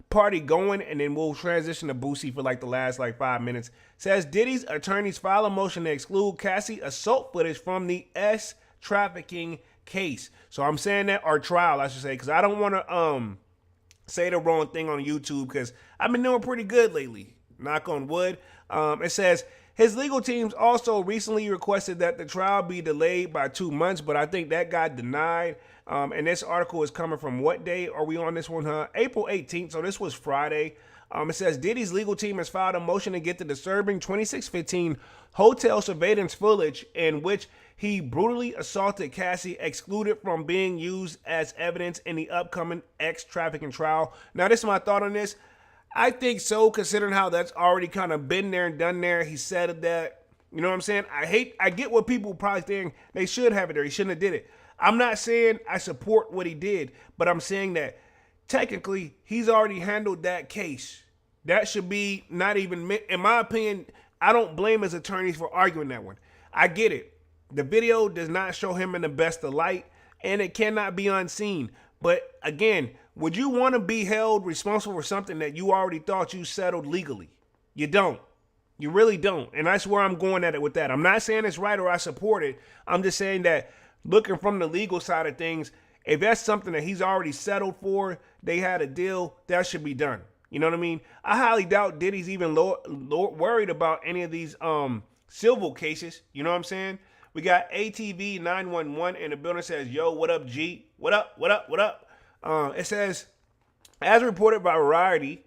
party going, and then we'll transition to Boosie for like the last 5 minutes. Says Diddy's attorneys file a motion to exclude Cassie assault footage from the S trafficking case. So I'm saying that, or trial, I should say, because I don't want to say the wrong thing on YouTube because I've been doing pretty good lately. Knock on wood. It says his legal teams also recently requested that the trial be delayed by 2 months, but I think that got denied. And this article is coming from what day are we on this one, huh? April 18th. So this was Friday. It says Diddy's legal team has filed a motion to get the disturbing 2615 hotel surveillance footage in which he brutally assaulted Cassie excluded from being used as evidence in the upcoming X trafficking trial. Now, this is my thought on this. I think so, considering how that's already kind of been there and done there. He said that, you know what I'm saying? I get what people probably think they should have it there. He shouldn't have did it. I'm not saying I support what he did, but I'm saying that technically he's already handled that case. That should be not even, in my opinion, I don't blame his attorneys for arguing that one. I get it. The video does not show him in the best of light, and it cannot be unseen. But again, would you want to be held responsible for something that you already thought you settled legally? You don't. You really don't. And that's where I'm going at it with that. I'm not saying it's right or I support it. I'm just saying that looking from the legal side of things, if that's something that he's already settled for, they had a deal, that should be done. You know what I mean? I highly doubt Diddy's even worried about any of these civil cases. You know what I'm saying? We got ATV 911 in the building. Says, yo, what up, G? What up, what up, what up? It says, as reported by Variety,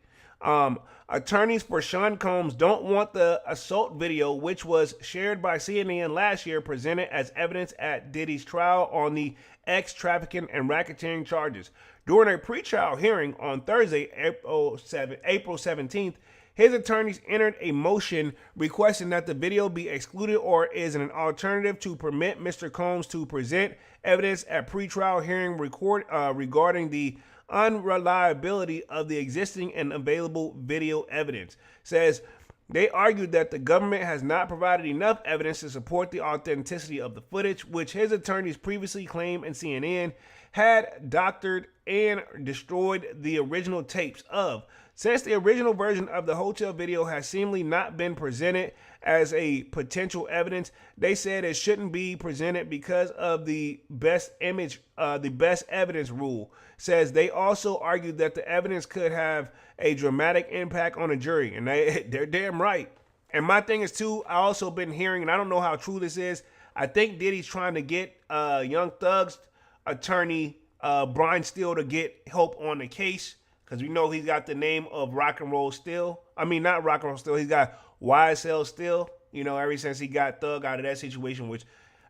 attorneys for Sean Combs don't want the assault video, which was shared by CNN last year, presented as evidence at Diddy's trial on the X trafficking and racketeering charges. During a pretrial hearing on Thursday, April 17th, his attorneys entered a motion requesting that the video be excluded or is an alternative to permit Mr. Combs to present evidence at pretrial hearing regarding the unreliability of the existing and available video evidence. Says they argued that the government has not provided enough evidence to support the authenticity of the footage, which his attorneys previously claimed and CNN had doctored and destroyed the original tapes of. Since the original version of the hotel video has seemingly not been presented as a potential evidence, they said it shouldn't be presented because of the best evidence rule. Says they also argued that the evidence could have a dramatic impact on a jury, and they're damn right. And my thing is too, I also been hearing, and I don't know how true this is, I think Diddy's trying to get Young Thug's attorney Brian Steele to get help on the case. because we know he's got the name of Rock and Roll Still. I mean, not Rock and Roll Still. He's got YSL Still. You know, ever since he got Thug out of that situation, which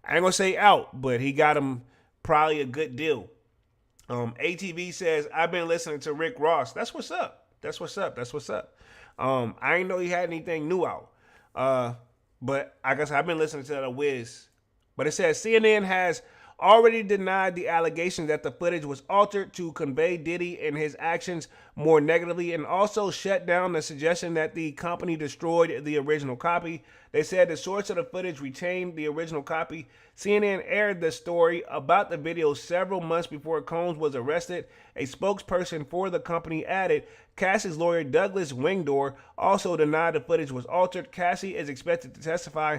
I ain't gonna say out, but he got him probably a good deal. ATV says, I've been listening to Rick Ross. That's what's up. That's what's up. That's what's up. I didn't know he had anything new out. But I guess I've been listening to the Wiz. But it says CNN has already denied the allegation that the footage was altered to convey Diddy and his actions more negatively, and also shut down the suggestion that the company destroyed the original copy. They said the source of the footage retained the original copy. CNN aired the story about the video several months before Combs was arrested. A spokesperson for the company added, Cassie's lawyer Douglas Wingdor also denied the footage was altered. Cassie is expected to testify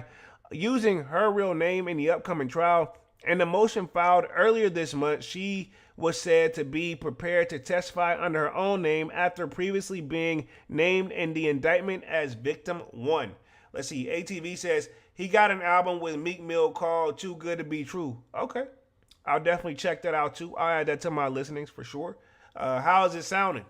using her real name in the upcoming trial. In the motion filed earlier this month, she was said to be prepared to testify under her own name after previously being named in the indictment as Victim 1. Let's see. ATV says he got an album with Meek Mill called Too Good to Be True. Okay. I'll definitely check that out too. I'll add that to my listenings for sure. How is it sounding?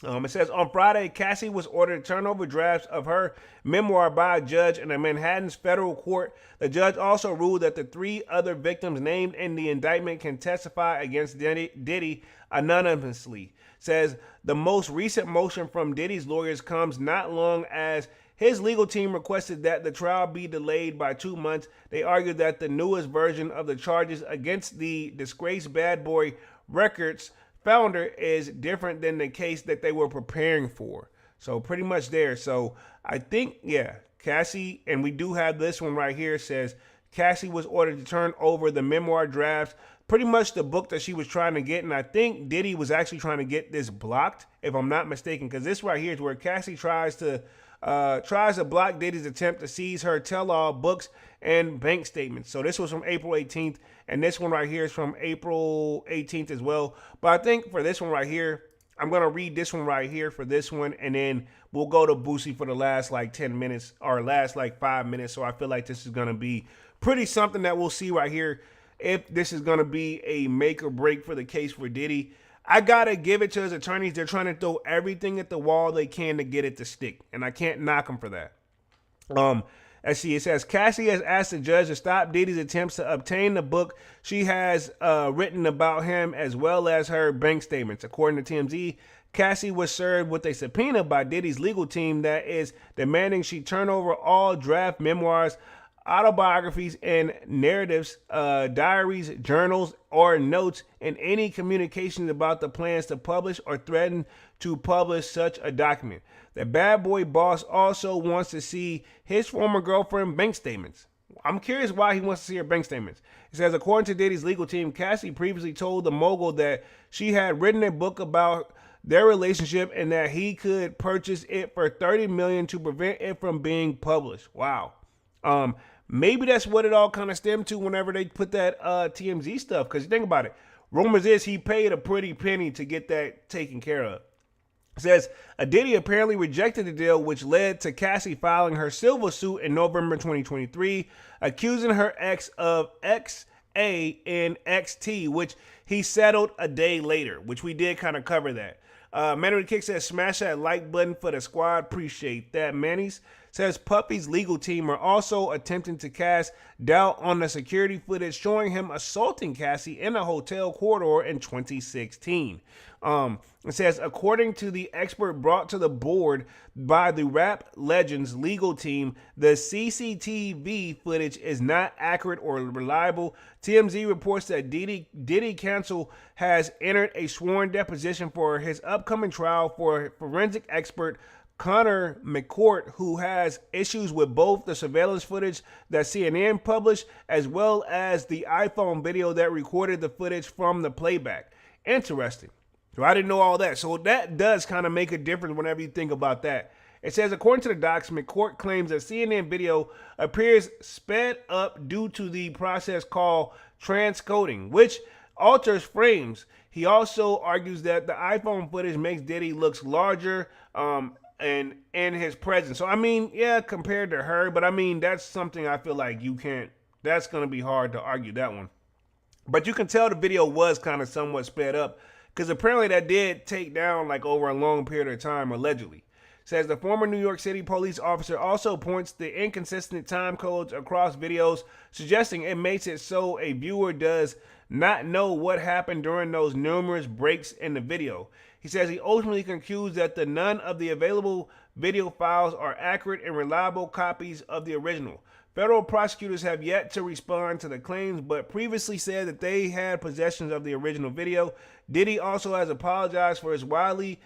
It says on Friday, Cassie was ordered to turn over drafts of her memoir by a judge in a Manhattan's federal court. The judge also ruled that the 3 other victims named in the indictment can testify against Diddy anonymously. Says the most recent motion from Diddy's lawyers comes not long as his legal team requested that the trial be delayed by 2 months. They argued that the newest version of the charges against the disgraced Bad Boy Records founder is different than the case that they were preparing for. So pretty much there. So I think, yeah, Cassie, and we do have this one right here, says Cassie was ordered to turn over the memoir drafts, pretty much the book that she was trying to get. And I think Diddy was actually trying to get this blocked, if I'm not mistaken, because this right here is where Cassie tries to block Diddy's attempt to seize her tell-all books and bank statements. So this was from April 18th, and this one right here is from April 18th as well. But I think for this one right here, I'm going to read this one right here for this one, and then we'll go to Boosie for the last like 10 minutes or last like 5 minutes. So I feel like this is going to be pretty something that we'll see right here if this is going to be a make or break for the case for Diddy. I got to give it to his attorneys. They're trying to throw everything at the wall they can to get it to stick, and I can't knock them for that. Let's see, it says Cassie has asked the judge to stop Diddy's attempts to obtain the book she has written about him, as well as her bank statements. According to TMZ, Cassie was served with a subpoena by Diddy's legal team that is demanding she turn over all draft memoirs, autobiographies, and narratives, diaries, journals, or notes, and any communications about the plans to publish or threaten to publish such a document. The Bad Boy boss also wants to see his former girlfriend bank statements. I'm curious why he wants to see her bank statements. It says, according to Diddy's legal team, Cassie previously told the mogul that she had written a book about their relationship and that he could purchase it for $30 million to prevent it from being published. Wow. Maybe that's what it all kind of stemmed to whenever they put that TMZ stuff. Because you think about it, rumors is he paid a pretty penny to get that taken care of. It says Diddy apparently rejected the deal, which led to Cassie filing her civil suit in November 2023, accusing her ex of XA and XT, which he settled a day later, which we did kind of cover that. Manny Kick says, smash that like button for the squad. Appreciate that. Manny's says Puffy's legal team are also attempting to cast doubt on the security footage showing him assaulting Cassie in a hotel corridor in 2016. It says, according to the expert brought to the board by the rap legend's legal team, the CCTV footage is not accurate or reliable. TMZ reports that Diddy Counsel has entered a sworn deposition for his upcoming trial for forensic expert Connor McCourt, who has issues with both the surveillance footage that CNN published as well as the iPhone video that recorded the footage from the playback. Interesting. So I didn't know all that. So that does kind of make a difference whenever you think about that. It says, according to the docs, McCourt claims that CNN video appears sped up due to the process called transcoding, which alters frames. He also argues that the iPhone footage makes Diddy looks larger and in his presence. So, I mean, yeah, compared to her, but I mean, that's something I feel like you can't, that's going to be hard to argue that one. But you can tell the video was kind of somewhat sped up because apparently that did take down like over a long period of time, allegedly. Says the former New York City police officer also points to inconsistent time codes across videos, suggesting it makes it so a viewer does not know what happened during those numerous breaks in the video. He says he ultimately concludes that none of the available video files are accurate and reliable copies of the original. Federal prosecutors have yet to respond to the claims, but previously said that they had possession of the original video. Diddy also has apologized for his widely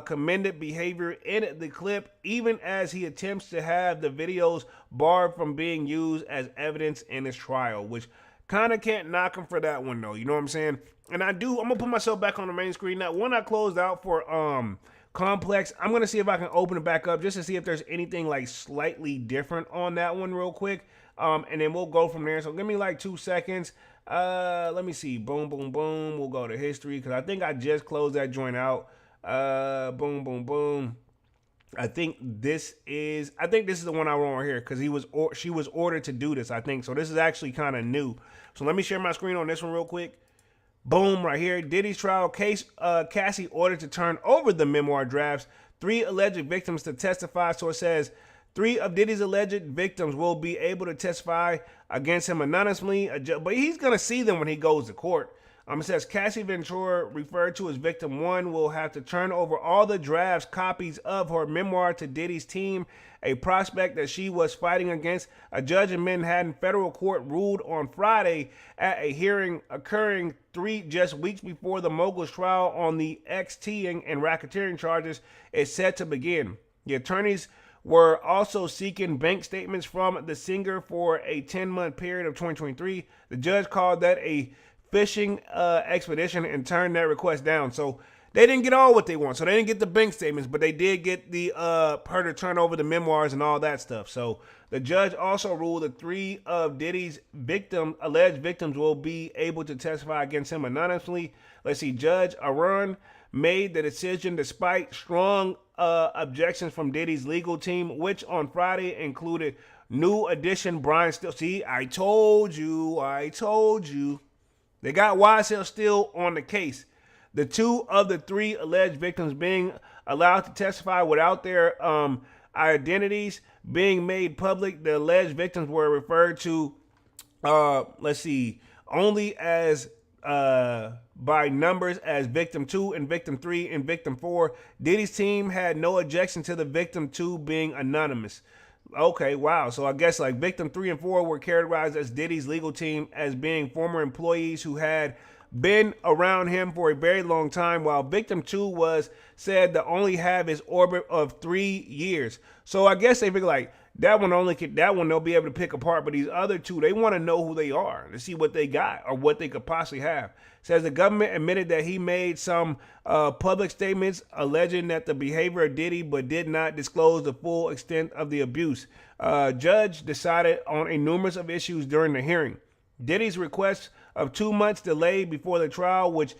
commended behavior in the clip, even as he attempts to have the videos barred from being used as evidence in his trial, which kind of can't knock him for that one, though. You know what I'm saying? And I'm going to put myself back on the main screen. Now, when I closed out for Complex, I'm going to see if I can open it back up just to see if there's anything like slightly different on that one real quick. And then we'll go from there. So give me like 2 seconds. Let me see. Boom, boom, boom. We'll go to history because I think I just closed that joint out. Boom, boom, boom. I think this is the one I want right here because she was ordered to do this, I think. So this is actually kind of new. So let me share my screen on this one real quick. Boom, right here. Diddy's trial case, Cassie ordered to turn over the memoir drafts. 3 alleged victims to testify. So it says 3 of Diddy's alleged victims will be able to testify against him anonymously, but he's going to see them when he goes to court. It says Cassie Ventura, referred to as Victim 1, will have to turn over all the drafts, copies of her memoir to Diddy's team, a prospect that she was fighting against. A judge in Manhattan federal court ruled on Friday at a hearing occurring just weeks before the mogul's trial on the XTing and racketeering charges is set to begin. The attorneys were also seeking bank statements from the singer for a 10-month period of 2023. The judge called that a fishing expedition and turned that request down. So they didn't get all what they want. So they didn't get the bank statements, but they did get the her to turn over the memoirs and all that stuff. So the judge also ruled that 3 of Diddy's alleged victims will be able to testify against him anonymously. Let's see, Judge Arun made the decision despite strong objections from Diddy's legal team, which on Friday included new addition Brian Still. See, I told you. They got YSL Still on the case. The 2 of the 3 alleged victims being allowed to testify without their identities being made public. The alleged victims were referred to, only as by numbers as Victim 2 and Victim 3 and Victim 4. Diddy's team had no objection to the Victim 2 being anonymous. Okay, wow. So I guess like Victim 3 and 4 were characterized as Diddy's legal team as being former employees who had been around him for a very long time, while Victim 2 was said to only have his orbit of 3 years. So I guess they figure like that one they'll be able to pick apart, but these other 2, they want to know who they are to see what they got or what they could possibly have. Says the government admitted that he made some public statements alleging that the behavior of Diddy, but did not disclose the full extent of the abuse. Judge decided on a numerous of issues during the hearing. Diddy's request of 2 months delay before the trial, which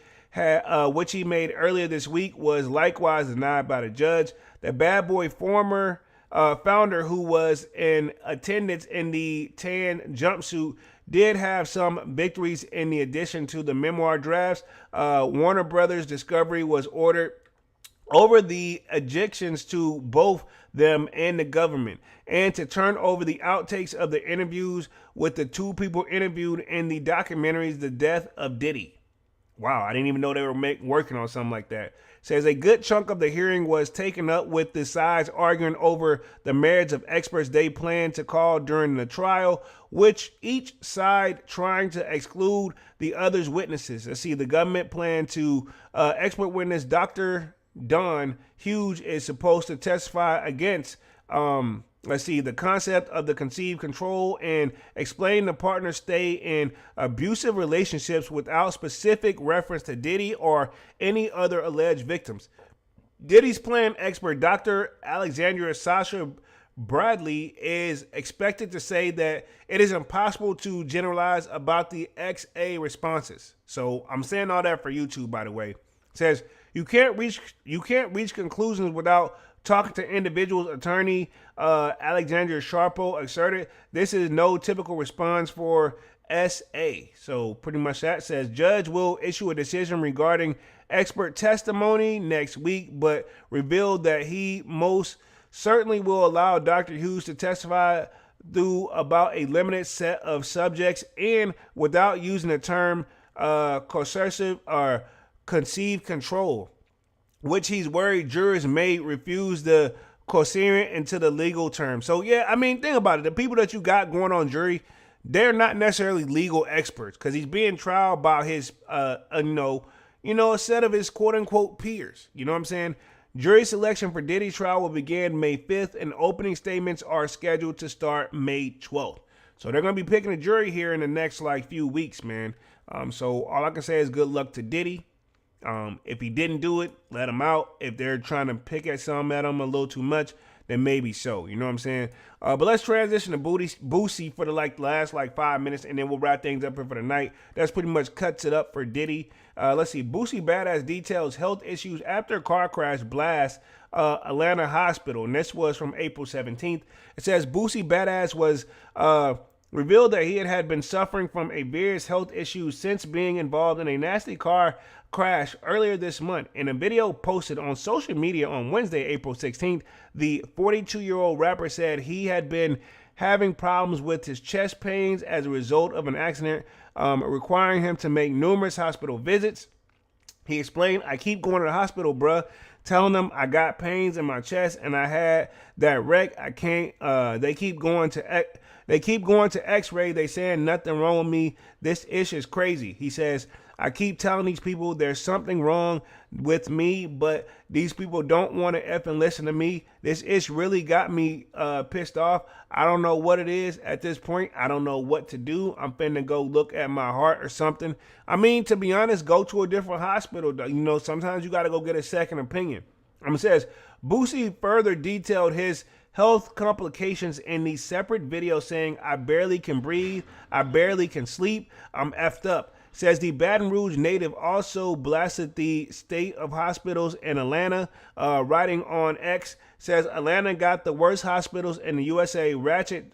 he made earlier this week, was likewise denied by the judge. The Bad Boy former founder, who was in attendance in the tan jumpsuit, did have some victories in the addition to the memoir drafts. Warner Brothers Discovery was ordered over the ejections to both them and the government, and to turn over the outtakes of the interviews with the 2 people interviewed in the documentaries The Death of Diddy. Wow, I didn't even know they were working on something like that. Says a good chunk of the hearing was taken up with the sides arguing over the merits of experts they planned to call during the trial, which each side trying to exclude the other's witnesses. Let's see, the government planned to expert witness Dr. Don Hughes is supposed to testify against the concept of the conceived control and explain the partners stay in abusive relationships without specific reference to Diddy or any other alleged victims. Diddy's planned expert, Dr. Alexandria Sasha Bradley, is expected to say that it is impossible to generalize about the XA responses. So I'm saying all that for YouTube, by the way. It says you can't reach conclusions without talking to individuals, attorney Alexandra Sharpo asserted, this is no typical response for SA. So pretty much that says, judge will issue a decision regarding expert testimony next week, but revealed that he most certainly will allow Dr. Hughes to testify through about a limited set of subjects and without using the term coercive or conceived control, which he's worried jurors may refuse the coherent into the legal term. So yeah, I mean, think about it. The people that you got going on jury, they're not necessarily legal experts because he's being trialed by his, a set of his quote unquote peers. You know what I'm saying? Jury selection for Diddy's trial will begin May 5th, and opening statements are scheduled to start May 12th. So they're going to be picking a jury here in the next few weeks, man. So all I can say is good luck to Diddy. If he didn't do it, let him out. If they're trying to pick at him a little too much, then maybe so. You know what I'm saying? But let's transition to Boosie for the last 5 minutes, and then we'll wrap things up here for the night. That's pretty much cuts it up for Diddy. Let's see. Boosie Badass details health issues after car crash blast Atlanta hospital, and this was from April 17th. It says Boosie Badass was revealed that he had been suffering from a various health issues since being involved in a nasty car crash earlier this month. In a video posted on social media on Wednesday, April 16th, the 42-year-old rapper said he had been having problems with his chest pains as a result of an accident requiring him to make numerous hospital visits. He explained, I keep going to the hospital, bruh, telling them I got pains in my chest and I had that wreck. I can't, they keep going to x-ray. They saying nothing wrong with me. This ish is crazy. He says, I keep telling these people there's something wrong with me, but these people don't want to effing listen to me. This ish really got me pissed off. I don't know what it is at this point. I don't know what to do. I'm finna go look at my heart or something. I mean, to be honest, go to a different hospital. You know, sometimes you got to go get a second opinion. It says, Boosie further detailed his health complications in these separate videos, saying, I barely can breathe. I barely can sleep. I'm effed up. Says the Baton Rouge native also blasted the state of hospitals in Atlanta, writing on X, says Atlanta got the worst hospitals in the USA, ratchet,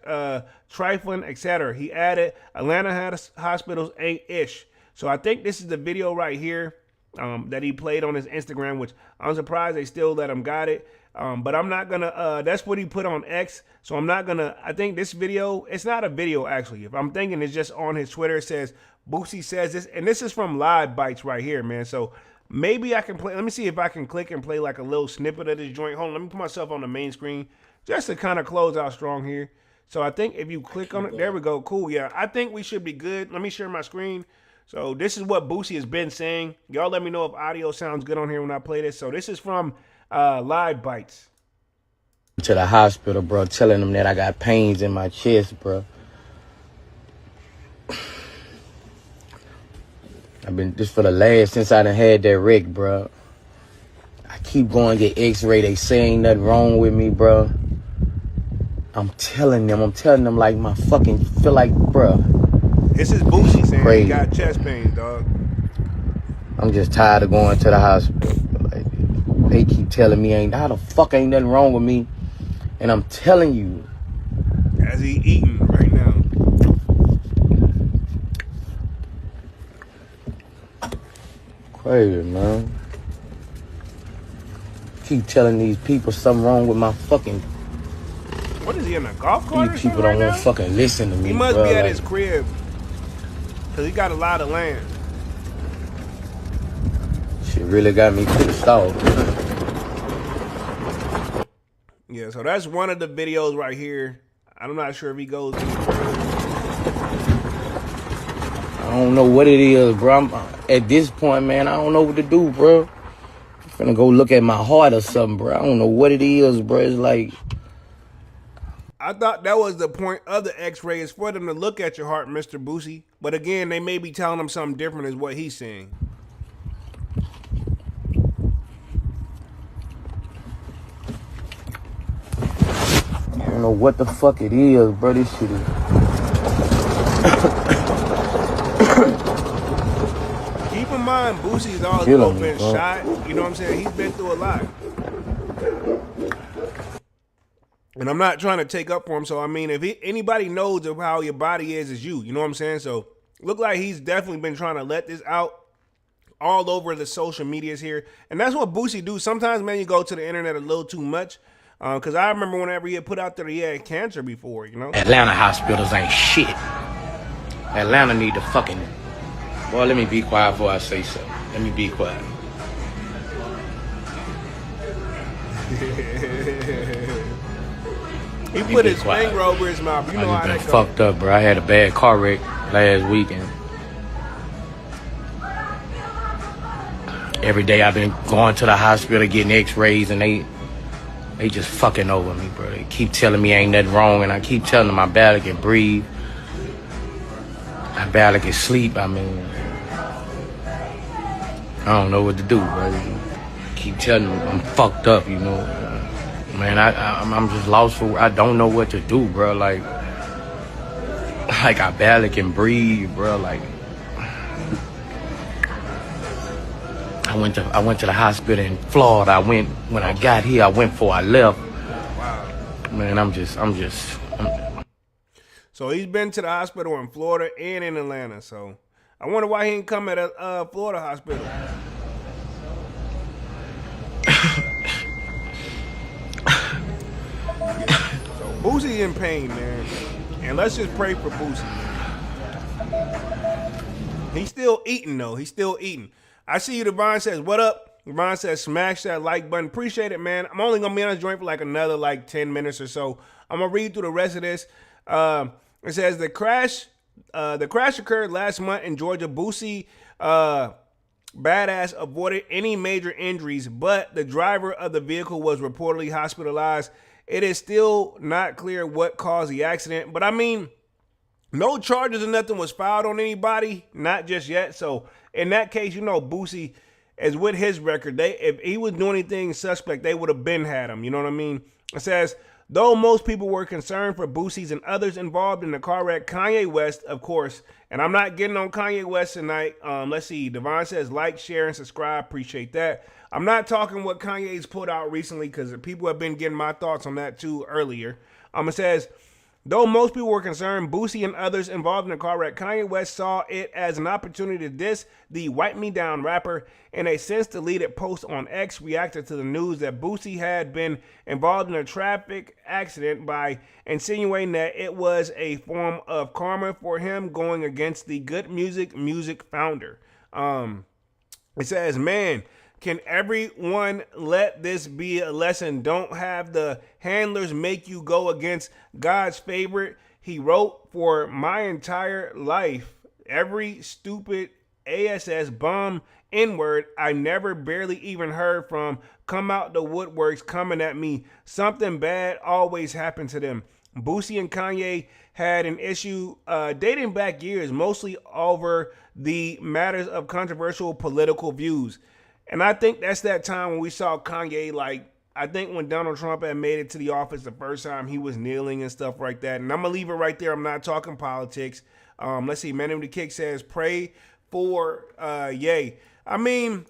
trifling, etc. He added, Atlanta hospitals ain't ish. So I think this is the video right here that he played on his Instagram, which I'm surprised they still let him got it. But I'm not gonna, that's what he put on X. So I'm not gonna, I think this video, it's not a video actually. If I'm thinking it's just on his Twitter, it says, Boosie says this, and this is from Live Bites right here, man. So maybe I can play, let me see if I can click and play like a little snippet of this joint. Hold on, let me put myself on the main screen just to kind of close out strong here. So I think if you click on it, there we go, cool, yeah. I think we should be good. Let me share my screen. So this is what Boosie has been saying. Y'all let me know if audio sounds good on here when I play this. So this is from Live Bites. To the hospital, bro, telling them that I got pains in my chest, bro. I've been just for the last since I done had that wreck, bro. I keep going to get x-ray. They say ain't nothing wrong with me, bro. I'm telling them like my fucking feel like, bro. This is Boosie saying crazy. He got chest pains, dog. I'm just tired of going to the hospital. Like, they keep telling me how the fuck ain't nothing wrong with me. And I'm telling you. As he eating right now. Crazy, man. Keep telling these people something wrong with my fucking. What is he in a golf cart? These people don't want to fucking listen to me. He must bro. be at his crib. Cause he got a lot of land. Shit really got me pissed off. Yeah, so that's one of the videos right here. I'm not sure if he goes any further. I don't know what it is, bro. At this point, man, I don't know what to do, bro. I'm finna go look at my heart or something, bro. I don't know what it is, bro. It's like... I thought that was the point of the x-ray, is for them to look at your heart, Mr. Boosie. But again, they may be telling him something different is what he's saying. I don't know what the fuck it is, bro. This shit is... Keep in mind, Boosie's always been shot. You know what I'm saying? He's been through a lot. And I'm not trying to take up for him. So, I mean, if anybody knows of how your body is you. You know what I'm saying? So, look like he's definitely been trying to let this out all over the social medias here. And that's what Boosie do. Sometimes, man, you go to the internet a little too much. Because I remember whenever he had put out that he had cancer before, you know? Atlanta hospitals ain't shit. Atlanta need to fucking... Boy, let me be quiet before I say something. Let me be quiet. He put his finger over his mouth. You know how that goes. Fucked up, bro. I had a bad car wreck last weekend. Every day I've been going to the hospital getting x-rays, and they just fucking over me, bro. They keep telling me ain't nothing wrong, and I keep telling them I barely can breathe. I barely can sleep. I mean, I don't know what to do, bro. Keep telling them I'm fucked up, you know. Man, I'm just lost for. I don't know what to do, bro. Like I barely can breathe, bro. Like I went to the hospital in Florida. When I got here. I went before I left. Wow. Man, I'm just. So he's been to the hospital in Florida and in Atlanta. So I wonder why he didn't come at a Florida hospital. Boosie in pain, man. And let's just pray for Boosie. He's still eating, though. He's still eating. I see you, Devon says, what up? Devon says, smash that like button. Appreciate it, man. I'm only going to be on this joint for like another 10 minutes or so. I'm going to read through the rest of this. It says, the crash occurred last month in Georgia. Boosie, badass, avoided any major injuries, but the driver of the vehicle was reportedly hospitalized. It is still not clear what caused the accident, but I mean, no charges or nothing was filed on anybody, not just yet. So in that case, you know, Boosie is with his record. If he was doing anything suspect, they would have been had him. You know what I mean? It says, though most people were concerned for Boosie's and others involved in the car wreck, Kanye West, of course, and I'm not getting on Kanye West tonight. Let's see. Devon says, like, share, and subscribe. Appreciate that. I'm not talking what Kanye's put out recently because people have been getting my thoughts on that too earlier. It says, though most people were concerned, Boosie and others involved in the car wreck, Kanye West saw it as an opportunity to diss the Wipe Me Down rapper. In a since-deleted post on X, reacted to the news that Boosie had been involved in a traffic accident by insinuating that it was a form of karma for him going against the Good Music founder. It says, man, can everyone let this be a lesson? Don't have the handlers make you go against God's favorite. He wrote, for my entire life, every stupid ASS bomb N-word I never barely even heard from come out the woodworks coming at me. Something bad always happened to them. Boosie and Kanye had an issue dating back years, mostly over the matters of controversial political views. And I think that's that time when we saw Kanye, I think when Donald Trump had made it to the office the first time, he was kneeling and stuff like that. And I'm going to leave it right there. I'm not talking politics. Let's see. Man in the Kick says, pray for Ye. I mean,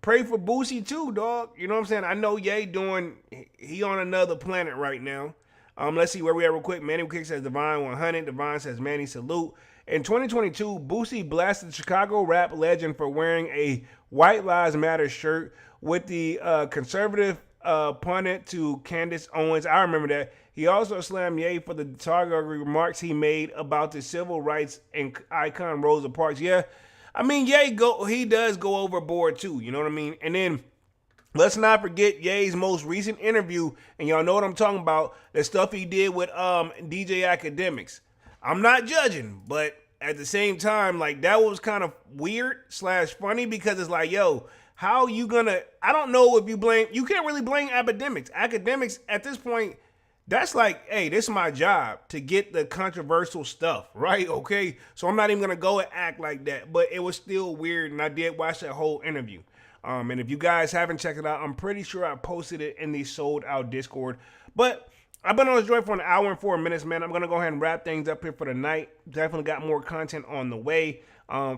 pray for Boosie too, dog. You know what I'm saying? I know Ye he on another planet right now. Let's see where we at real quick. Man in the Kick says, Divine 100. Divine says, Manny, salute. In 2022, Boosie blasted Chicago rap legend for wearing a White Lives Matter shirt with the conservative pundit to Candace Owens. I remember that. He also slammed Ye for the derogatory remarks he made about the civil rights and icon Rosa Parks. Yeah, I mean, he does go overboard too. You know what I mean? And then let's not forget Ye's most recent interview, and y'all know what I'm talking about, the stuff he did with DJ Academics. I'm not judging, but at the same time, that was kind of weird / funny because it's like, yo, how you gonna, I don't know if you can't really blame academics. Academics at this point, that's like, hey, this is my job to get the controversial stuff, right? Okay, so I'm not even gonna go and act like that, but it was still weird, and I did watch that whole interview. And if you guys haven't checked it out, I'm pretty sure I posted it in the Sold Out Discord, but I've been on this joint for an hour and 4 minutes, man. I'm going to go ahead and wrap things up here for the night. Definitely got more content on the way.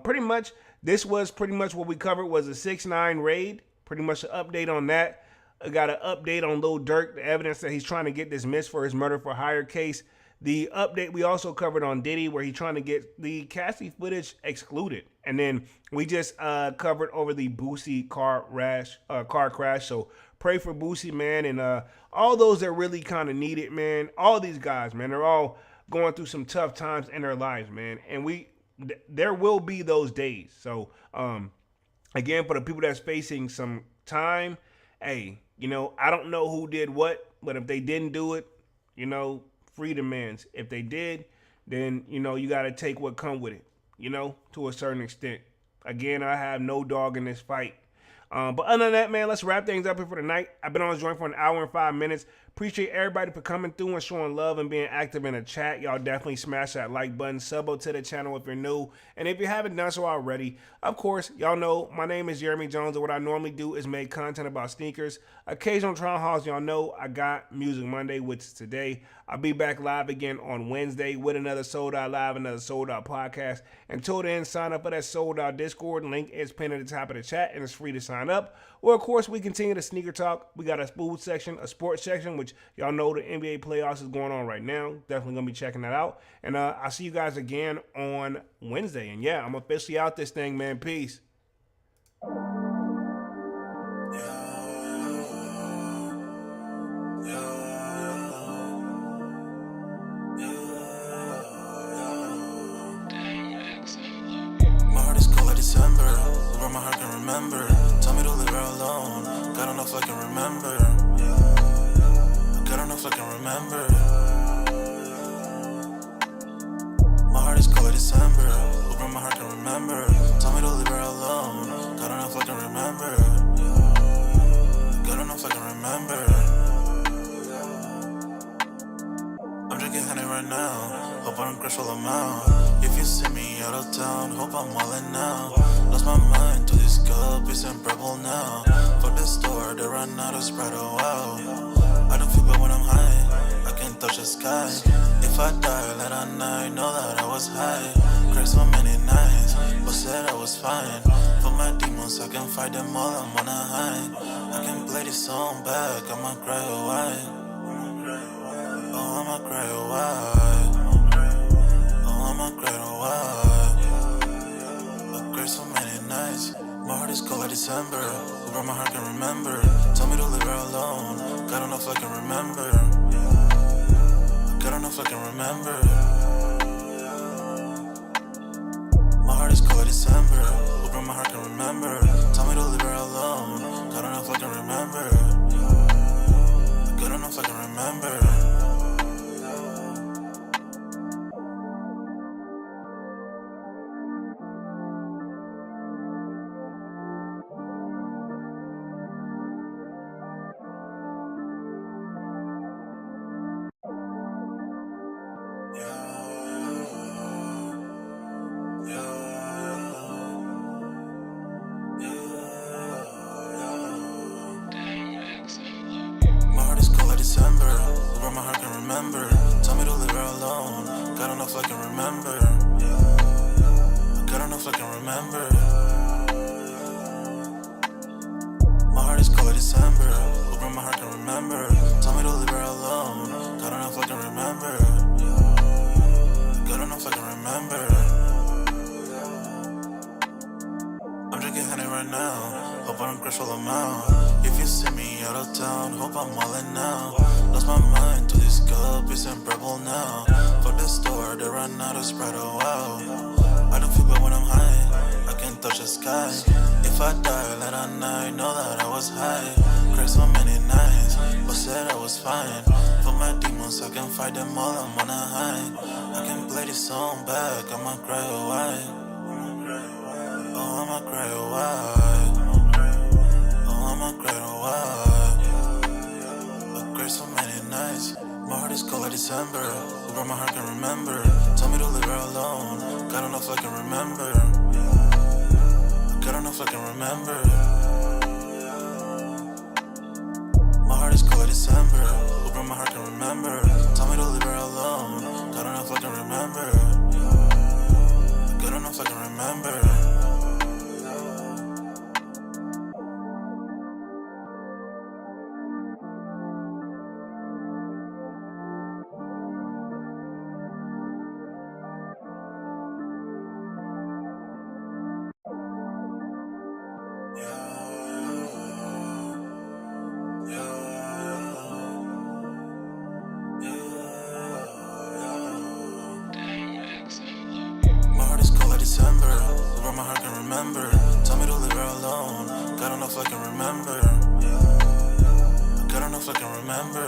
Pretty much, this was pretty much what we covered was a 6ix9ine raid. Pretty much an update on that. got an update on Lil Durk, the evidence that he's trying to get dismissed for his murder for hire case. The update we also covered on Diddy, where he's trying to get the Cassie footage excluded. And then we just covered over the Boosie car crash. So pray for Boosie, man, and all those that really kind of need it, man. All these guys, man, they're all going through some tough times in their lives, man. And there will be those days. So, again, for the people that's facing some time, hey, I don't know who did what, but if they didn't do it, freedom man's. If they did, then, you got to take what come with it, to a certain extent. Again, I have no dog in this fight. But other than that, man, let's wrap things up here for tonight. I've been on this joint for an hour and 5 minutes. Appreciate everybody for coming through and showing love and being active in the chat. Y'all definitely smash that like button. Sub to the channel if you're new. And if you haven't done so already, of course, y'all know my name is Jeremy Jones, and what I normally do is make content about sneakers. Occasional trial halls, y'all know I got Music Monday, which is today. I'll be back live again on Wednesday with another Sold Out Live, another Sold Out podcast. Until then, sign up for that Sold Out Discord. Link is pinned at the top of the chat, and it's free to sign up. Or, of course, we continue the sneaker talk. We got a food section, a sports section, which y'all know the NBA playoffs is going on right now. Definitely going to be checking that out. And I'll see you guys again on Wednesday. And, yeah, I'm officially out this thing, man. Peace. My heart can remember. Tell me to leave her alone. God don't know if I can remember. God don't know if I can remember. My heart is cold like December. But my heart can remember. Tell me to leave her alone. God don't know if I can remember. God don't know if I can remember. I'm drinking honey right now. Hope I don't crash all amount. If you see me out of town, hope I'm wildin' now. Lost my mind to this cup, it's unbearable now. For the store, they run out of Sprite, oh wow. I don't feel bad when I'm high, I can't touch the sky. If I die, let a night know that I was high. Cried so many nights, but said I was fine. For my demons, I can fight them all, I'm on a high. I can play this song back, I'ma cry a while. Oh, I'ma cry a while. Oh, I'ma cry a while. So many nights, my heart is cold like December. Over my heart can remember. Tell me to leave her alone. God don't know if I can remember. God don't know if I can remember. My heart is cold like December. Over my heart can remember. Tell me to leave her alone. God don't know if I can remember. God don't know if I can remember. My heart can remember. Tell me to leave her alone. God don't know if I can remember. God don't know if I can remember. My heart is cold like December. Over my heart can remember. Tell me to leave her alone. God don't know if I can remember. God don't know if I can remember. I'm drinking honey right now. Hope I don't crash all amount. If you see me out of town, hope I'm wildin' now. Lost my mind to this cup, it's unbearable now. For the store, they run out of Sprite, oh wow. I don't feel bad when I'm high, I can't touch the sky. If I die, let a night know that I was high. Cried so many nights, but said I was fine. For my demons, I can fight them all, I'm on a high. I can play this song back, I'ma cry a while. Oh, I'ma cry a while. Oh, I'ma cry a while. I cried so many nights. My heart is cold like December. Over my heart can remember. Tell me to leave her alone. God don't know if I can remember. God don't know if I can remember. My heart is cold like December. Over my heart can remember. Tell me to leave her alone. God don't know if I can remember. God don't know if I can remember. Hope my heart can remember. Tell me to leave her alone. God don't know if I can remember. God don't know if I can remember.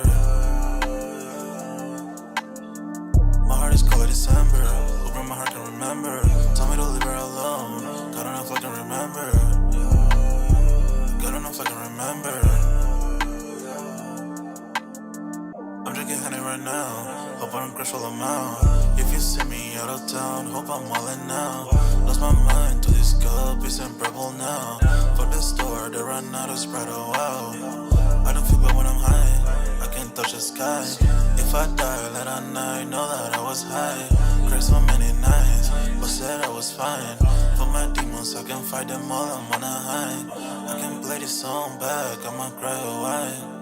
My heart is cold December. Hope my heart can remember. Tell me to leave her alone. God don't know if I can remember. God don't know if I can remember. I'm drinking honey right now. Hope I don't crash all amount. If you see me out of town, hope I'm wildin' now. Lost my mind to this cup, it's unbearable now. Fuck the store, they run out of Sprite, oh wow. I don't feel bad when I'm high, I can't touch the sky. If I die late at night, know that I was high. Cried so many nights, but said I was fine. For my demons, I can fight them all, I'm on a high. I can play this song back, I'ma cry, oh why?